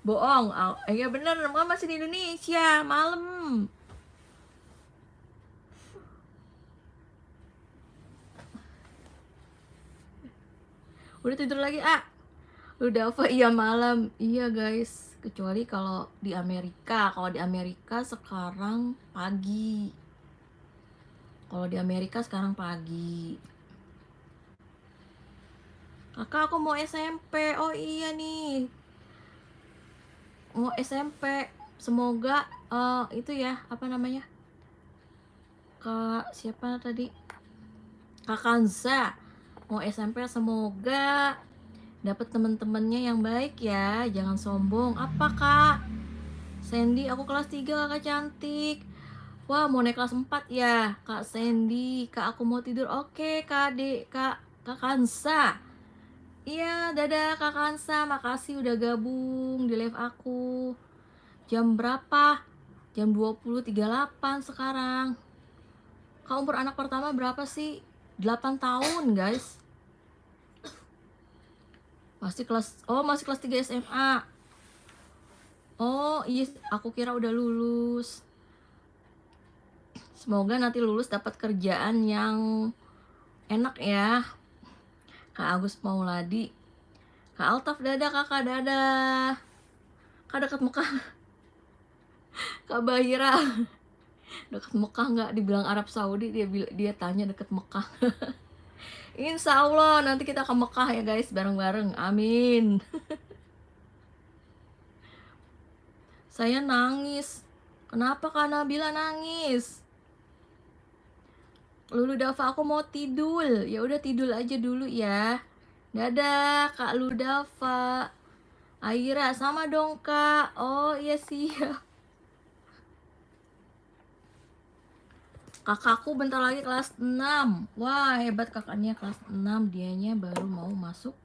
Bohong. Iya bener, kamu masih di Indonesia malam. Udah tidur lagi, udah apa? Iya malam. Iya guys, kecuali kalau di Amerika. Kalau di Amerika sekarang pagi. Kalau di Amerika sekarang pagi. Kakak, aku mau SMP. Oh iya nih, mau SMP. Semoga itu ya, apa namanya, Kak siapa tadi, Kak Kanza mau SMP. Semoga dapat temen-temennya yang baik ya, jangan sombong. Apa Kak Sandy, aku kelas 3 kakak cantik. Wah, mau naik kelas 4 ya Kak Sandy. Kak, aku mau tidur. Oke Kak Kak Kansa. Iya, dadah Kak Kansa, makasih udah gabung di live aku. Jam berapa? Jam 20.38 sekarang. Kak, umur anak pertama berapa sih? 8 tahun guys. Masih kelas 3 SMA. Oh iya, aku kira udah lulus. Semoga nanti lulus dapat kerjaan yang enak ya. Kak Agus Mauladi. Kak Altaf, dadah kakak, dadah. Kak dekat Mekah. Kak Bahira, dekat Mekah nggak? Dibilang Arab Saudi, dia tanya dekat Mekah. Insya Allah nanti kita ke Mekah ya guys, bareng-bareng, amin. Saya nangis. Kenapa Kak Nabila nangis? Lulu Dafa, aku mau tidur. Ya udah tidur aja dulu ya. Dadah Kak Lulu Dafa. Aira, sama dong Kak. Oh iya siap. Kakakku bentar lagi kelas 6. Wah, hebat kakaknya kelas 6. Dianya baru mau masuk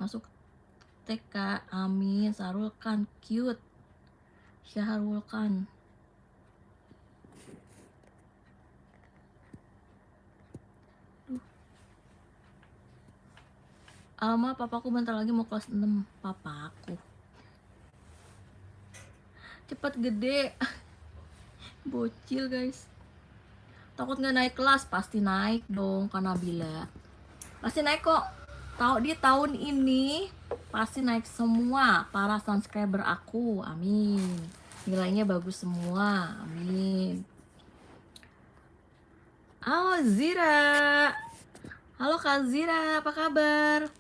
masuk TK. Amin. Sarul kan cute. Syahrul kan. Alma, papaku bentar lagi mau kelas 6. Papaku cepet gede. Bocil guys. Takut nggak naik kelas? Pasti naik dong Kak Nabila. Pasti naik kok. Tahu di tahun ini pasti naik semua para subscriber aku. Amin. Nilainya bagus semua. Amin. Halo Zira. Halo Kak Zira, apa kabar?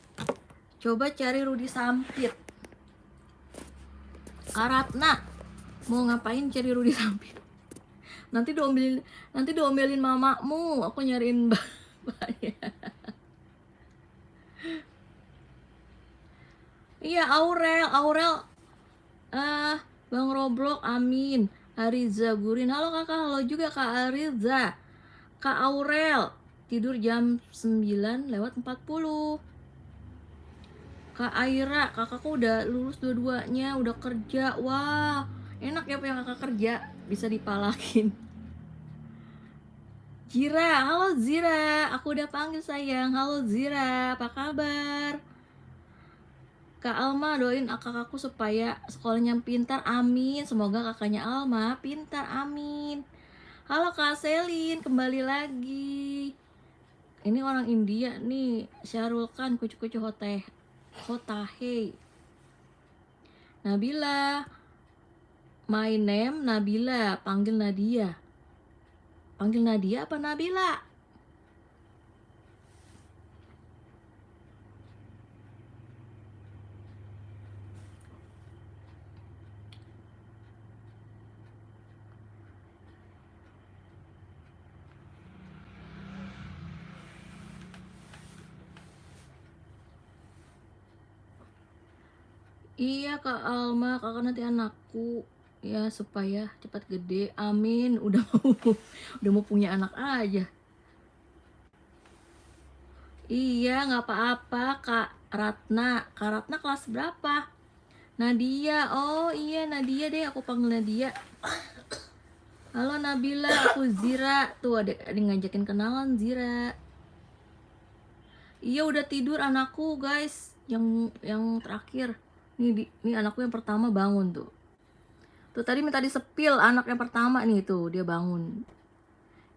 Coba cari Rudi Sampit. Kak Ratna, Mau ngapain cari Rudi Sampit? Nanti diomelin mamamu. Aku nyariin Mbak. Iya, Aurel. Bang Roblok, amin. Ariza Gurin, halo kakak, halo juga Kak Ariza. Kak Aurel, tidur jam 9:40. Kak Aira, kakakku udah lulus dua-duanya, udah kerja. Wah, enak ya punya kakak kerja, bisa dipalakin. Zira, halo Zira, aku udah panggil sayang. Halo Zira, apa kabar? Kak Alma, doain kakakku supaya sekolahnya pintar, amin. Semoga kakaknya Alma pintar, amin. Halo Kak Selin, kembali lagi. Ini orang India nih, Syahrul Khan, kucu-kucu hotahe. Nabila, my name Nabila, panggil Nadia. Panggil Nadia apa Nabila? Iya Kak Alma, kakak nanti anakku ya supaya cepat gede, amin. Udah mau punya anak aja. Iya, nggak apa-apa Kak Ratna. Kak Ratna kelas berapa? Nadia, oh iya Nadia deh, aku panggil Nadia. Halo Nabila, aku Zira. Tuh ada ngajakin kenalan Zira. Iya udah tidur anakku guys, yang terakhir. Nih anakku yang pertama bangun tuh. Tuh tadi minta disepil anak yang pertama nih tuh dia bangun.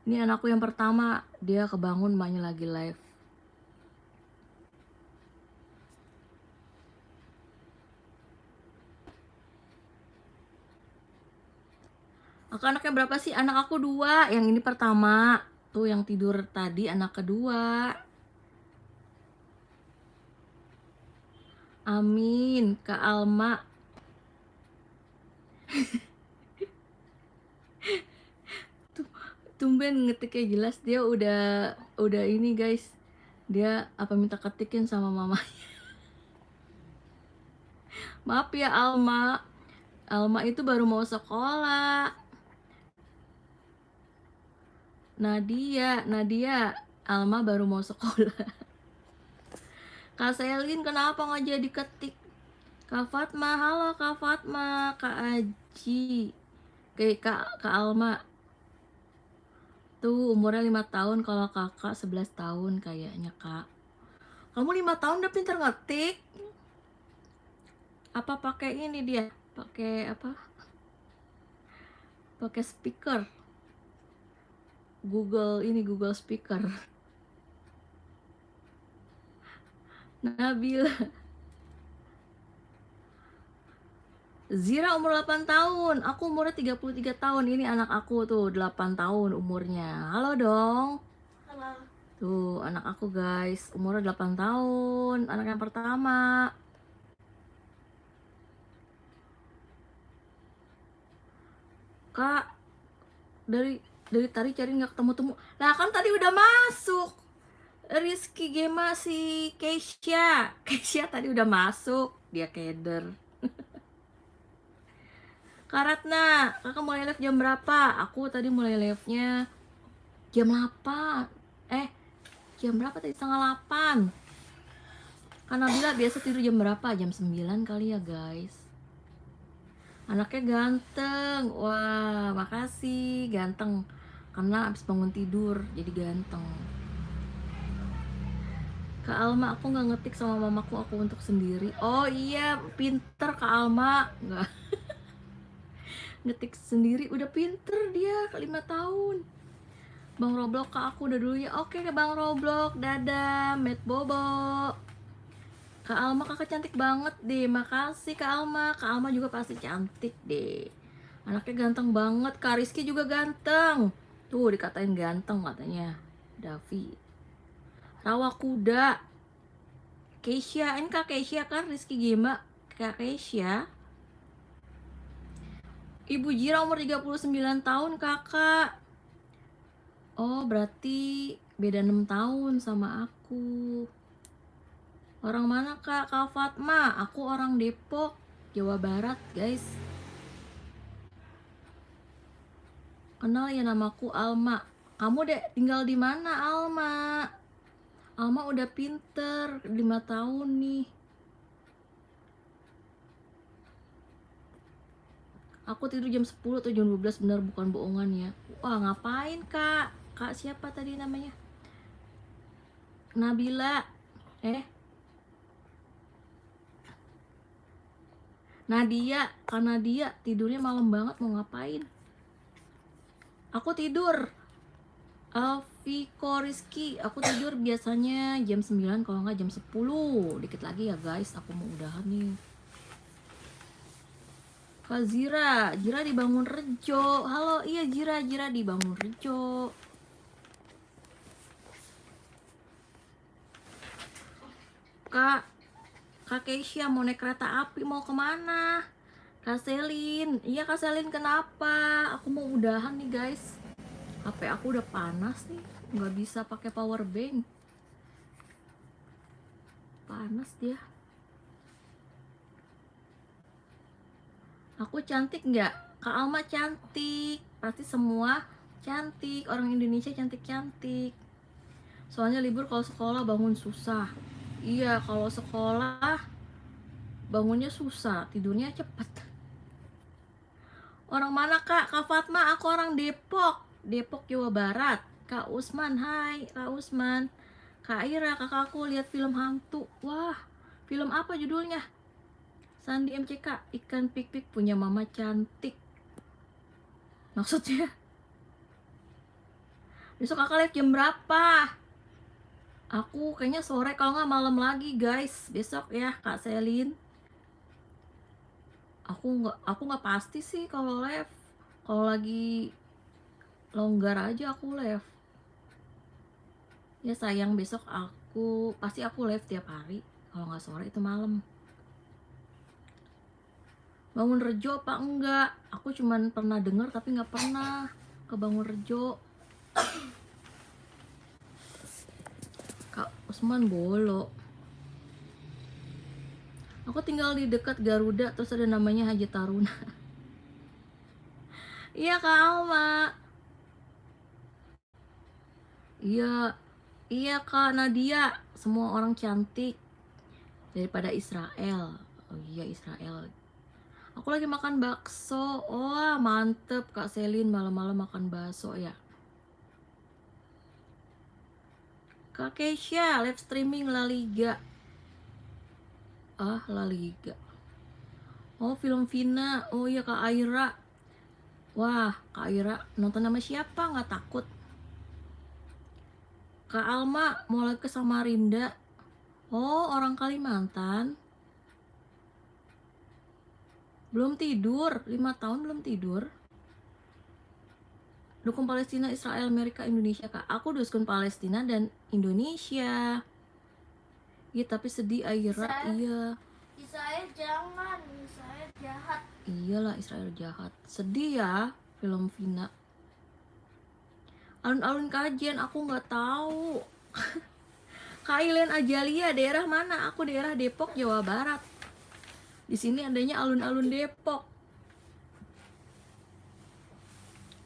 Ini anakku yang pertama, dia kebangun, emaknya lagi live. Anaknya berapa sih? Anak aku 2, yang ini pertama. Tuh yang tidur tadi anak kedua. Amin, Kak Alma. Tumben ngetiknya jelas, dia udah ini guys. Dia apa minta ketikin sama mamanya. Maaf ya Alma. Alma itu baru mau sekolah. Nadia, Alma baru mau sekolah. Kak Selin kenapa nggak jadi ketik? Kak Fatma, halo Kak Fatma, Kak Aji, Kak Alma. Tuh umurnya 5 tahun, kalau kakak 11 tahun kayaknya Kak. Kamu 5 tahun udah pinter ngetik? Apa pakai ini dia? Pakai apa? Pakai speaker. Google speaker. Nabila. Zira umur 8 tahun, aku umurnya 33 tahun. Ini anak aku tuh 8 tahun umurnya. Halo dong. Halo. Tuh anak aku guys, umurnya 8 tahun, anak yang pertama. Kak, dari tadi cari nggak ketemu. Lah kan tadi udah masuk. Rizky Gema si Keisha tadi udah masuk, dia keder. Kak Ratna, kakak mulai live jam berapa? Aku tadi mulai live-nya jam 8. Jam berapa tadi? Setengah 8. Karena Nabila biasa tidur jam berapa? Jam 9 kali ya guys. Anaknya ganteng. Wah, makasih, ganteng. Karena abis bangun tidur jadi ganteng. Kak Alma, aku nggak ngetik sama mamaku, aku untuk sendiri. Oh iya, pinter Kak Alma. Nggak ngetik sendiri, udah pinter dia, 5 tahun. Bang Roblok, Kak aku udah dulu ya. Oke Bang Roblok, dadah, Met Bobo. Kak Alma kakak cantik banget deh, makasih Kak Alma. Kak Alma juga pasti cantik deh. Anaknya ganteng banget, Kak Rizky juga ganteng. Tuh dikatain ganteng katanya Davi. Rawa kuda. Keisha, ini Kak Keisha kan, Rizky Gema. Kak Keisha. Ibu Jira umur 39 tahun, kakak. Oh, berarti beda 6 tahun sama aku. Orang mana, kak? Kak Fatma. Aku orang Depok, Jawa Barat, guys. Kenal ya, namaku Alma. Kamu deh tinggal di mana, Alma? Alma udah pinter, 5 tahun nih. Aku tidur jam 10 atau jam 12, benar bukan bohongan ya. Wah, ngapain, kak? Kak siapa tadi namanya? Nabila. Nadia. Kak Nadia tidurnya malam banget, mau ngapain? Aku tidur. Alfiko Rizky, aku tidur biasanya jam 9, kalau nggak jam 10. Dikit lagi ya guys, aku mau udahan nih. Kak Zira, Jira di Bangun Rejo. Halo, iya Jira di Bangun Rejo. Kak Keisha mau naik kereta api, mau kemana? Kak Selin, iya Kak Selin, kenapa? Aku mau udahan nih guys. HP aku udah panas nih, nggak bisa pakai power bank. Panas dia. Aku cantik nggak? Kak Alma cantik. Pasti semua cantik. Orang Indonesia cantik-cantik. Soalnya libur kalau sekolah bangun susah. Iya, kalau sekolah bangunnya susah, tidurnya cepet. Orang mana, kak? Kak Fatma, aku orang Depok. Depok, Jawa Barat. Kak Usman, hai Kak Usman. Kak Ira, kakakku lihat film hantu. Wah, film apa judulnya? Sandi MCK, ikan pik-pik punya mama cantik. Maksudnya, besok kakak live jam berapa? Aku kayaknya sore, kalau nggak malam lagi guys. Besok ya Kak Selin. Aku nggak pasti sih kalau live. Kalau lagi longgar aja aku live. Ya sayang, besok pasti aku live tiap hari. Kalau nggak sore itu malam. Bangun Rejo apa enggak? Aku cuman pernah dengar tapi nggak pernah ke Bangun Rejo. Kak Usman Bolo. Aku tinggal di dekat Garuda, terus ada namanya Haji Taruna. Iya Kak Alma. Iya Kak Nadia. Semua orang cantik daripada Israel. Oh iya, Israel. Aku lagi makan bakso. Oh mantep Kak Selin, malam-malam makan bakso ya. Kak Keisha live streaming La Liga. La Liga. Oh film Vina. Oh iya Kak Aira. Wah Kak Aira nonton nama siapa? Nggak takut. Kak Alma mau lagi ke Samarinda. Oh orang Kalimantan. Belum tidur, 5 tahun belum tidur. Dukung Palestina, Israel, Amerika, Indonesia, kak. Aku dukung Palestina dan Indonesia. Iya tapi sedih Aira. Iya. Israel jangan, Israel jahat. Iyalah Israel jahat. Sedih ya film Vina. Alun-alun Kajen aku nggak tahu. Kak Ilen Ajalia daerah mana? Aku daerah Depok, Jawa Barat. Di sini adanya alun-alun Depok.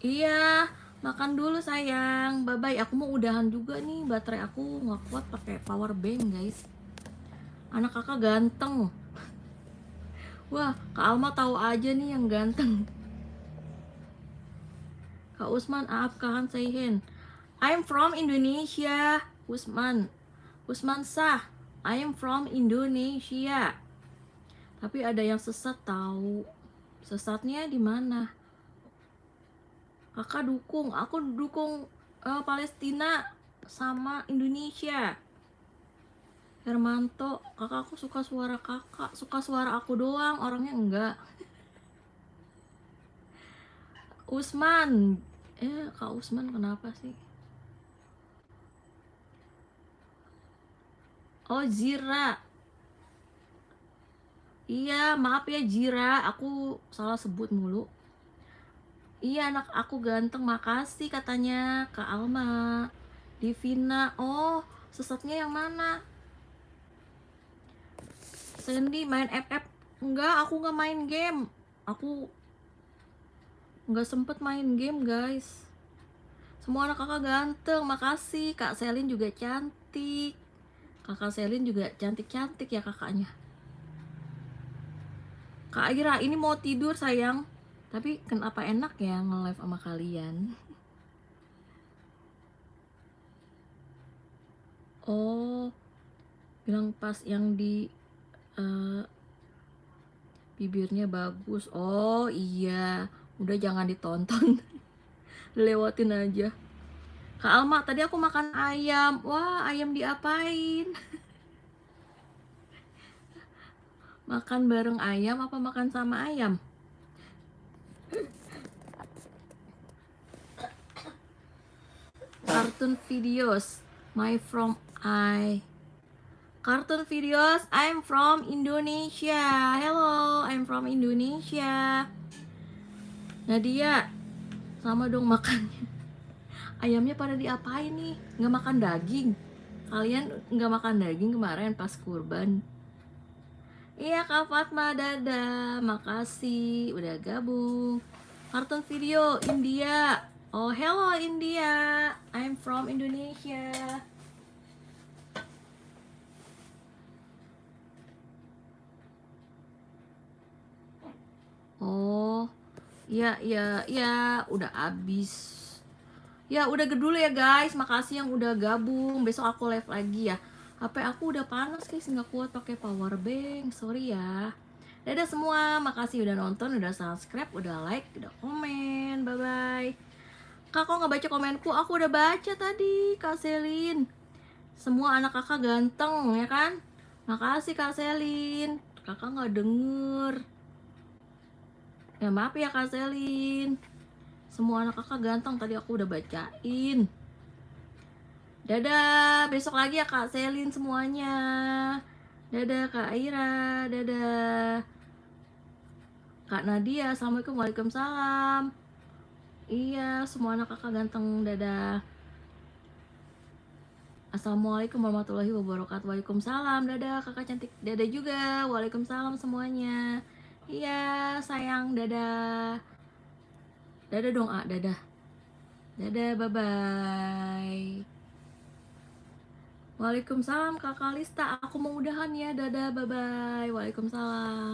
Iya, makan dulu sayang. Bye bye. Aku mau udahan juga nih. Baterai aku nggak kuat pakai power bank guys. Anak kakak ganteng. Wah, Kak Alma tahu aja nih yang ganteng. Kak Usman, Aap Kahan Seihen. I'm from Indonesia. Usman Sah. I am from Indonesia. Tapi ada yang sesat tahu. Sesatnya di mana? Kakak dukung. Aku dukung Palestina sama Indonesia. Hermanto, kakak aku suka suara kakak. Suka suara aku doang, orangnya enggak. Usman. Kak Usman kenapa sih? Oh Zira. Iya maaf ya Jira, aku salah sebut mulu. Iya, anak aku ganteng, makasih katanya Kak Alma. Divina, oh sesatnya yang mana? Sandy main FF? Enggak, aku nggak main game. Aku nggak sempet main game guys. Semua anak kakak ganteng, makasih. Kak Selin juga cantik. Kakak Selin juga cantik-cantik ya kakaknya. Kak Ira, ini mau tidur sayang. Tapi kenapa enak ya nge-live sama kalian? Oh, bilang pas yang di eh, bibirnya bagus. Oh iya, udah jangan ditonton. Lewatin aja. Kak Alma, tadi aku makan ayam. Wah, ayam diapain? Makan bareng ayam apa makan sama ayam? Cartoon videos. My from I. Cartoon videos. I'm from Indonesia. Hello, I'm from Indonesia. Nadia, sama dong makannya. Ayamnya pada diapain nih? Nggak makan daging. Kalian nggak makan daging kemarin pas kurban? Iya Kak Fatma, dadah. Makasih udah gabung. Kartun video India. Oh, hello India. I'm from Indonesia. Oh, ya ya ya, udah abis. Ya udah dulu ya guys. Makasih yang udah gabung. Besok aku live lagi ya. HP aku udah panas guys, nggak kuat pakai power bank. Sorry ya. Dadah semua, makasih udah nonton, udah subscribe, udah like, udah komen. Bye bye. Kak, kok nggak baca komenku? Aku udah baca tadi, Kak Selin. Semua anak kakak ganteng, ya kan? Makasih Kak Selin. Kakak nggak denger. Ya maaf ya Kak Selin. Semua anak kakak ganteng, tadi aku udah bacain. Dadah, besok lagi ya Kak Selin semuanya. Dadah Kak Aira, dadah. Kak Nadia, assalamualaikum, waalaikumsalam. Iya, semua anak kakak ganteng, dadah. Assalamualaikum warahmatullahi wabarakatuh. Waalaikumsalam, dadah kakak cantik, dadah juga. Waalaikumsalam semuanya. Iya, sayang, dadah. Dadah dong, ah, dadah. Dadah, bye-bye. Waalaikumsalam Kak Kalista, aku mau udahan ya, dadah, bye-bye. Waalaikumsalam.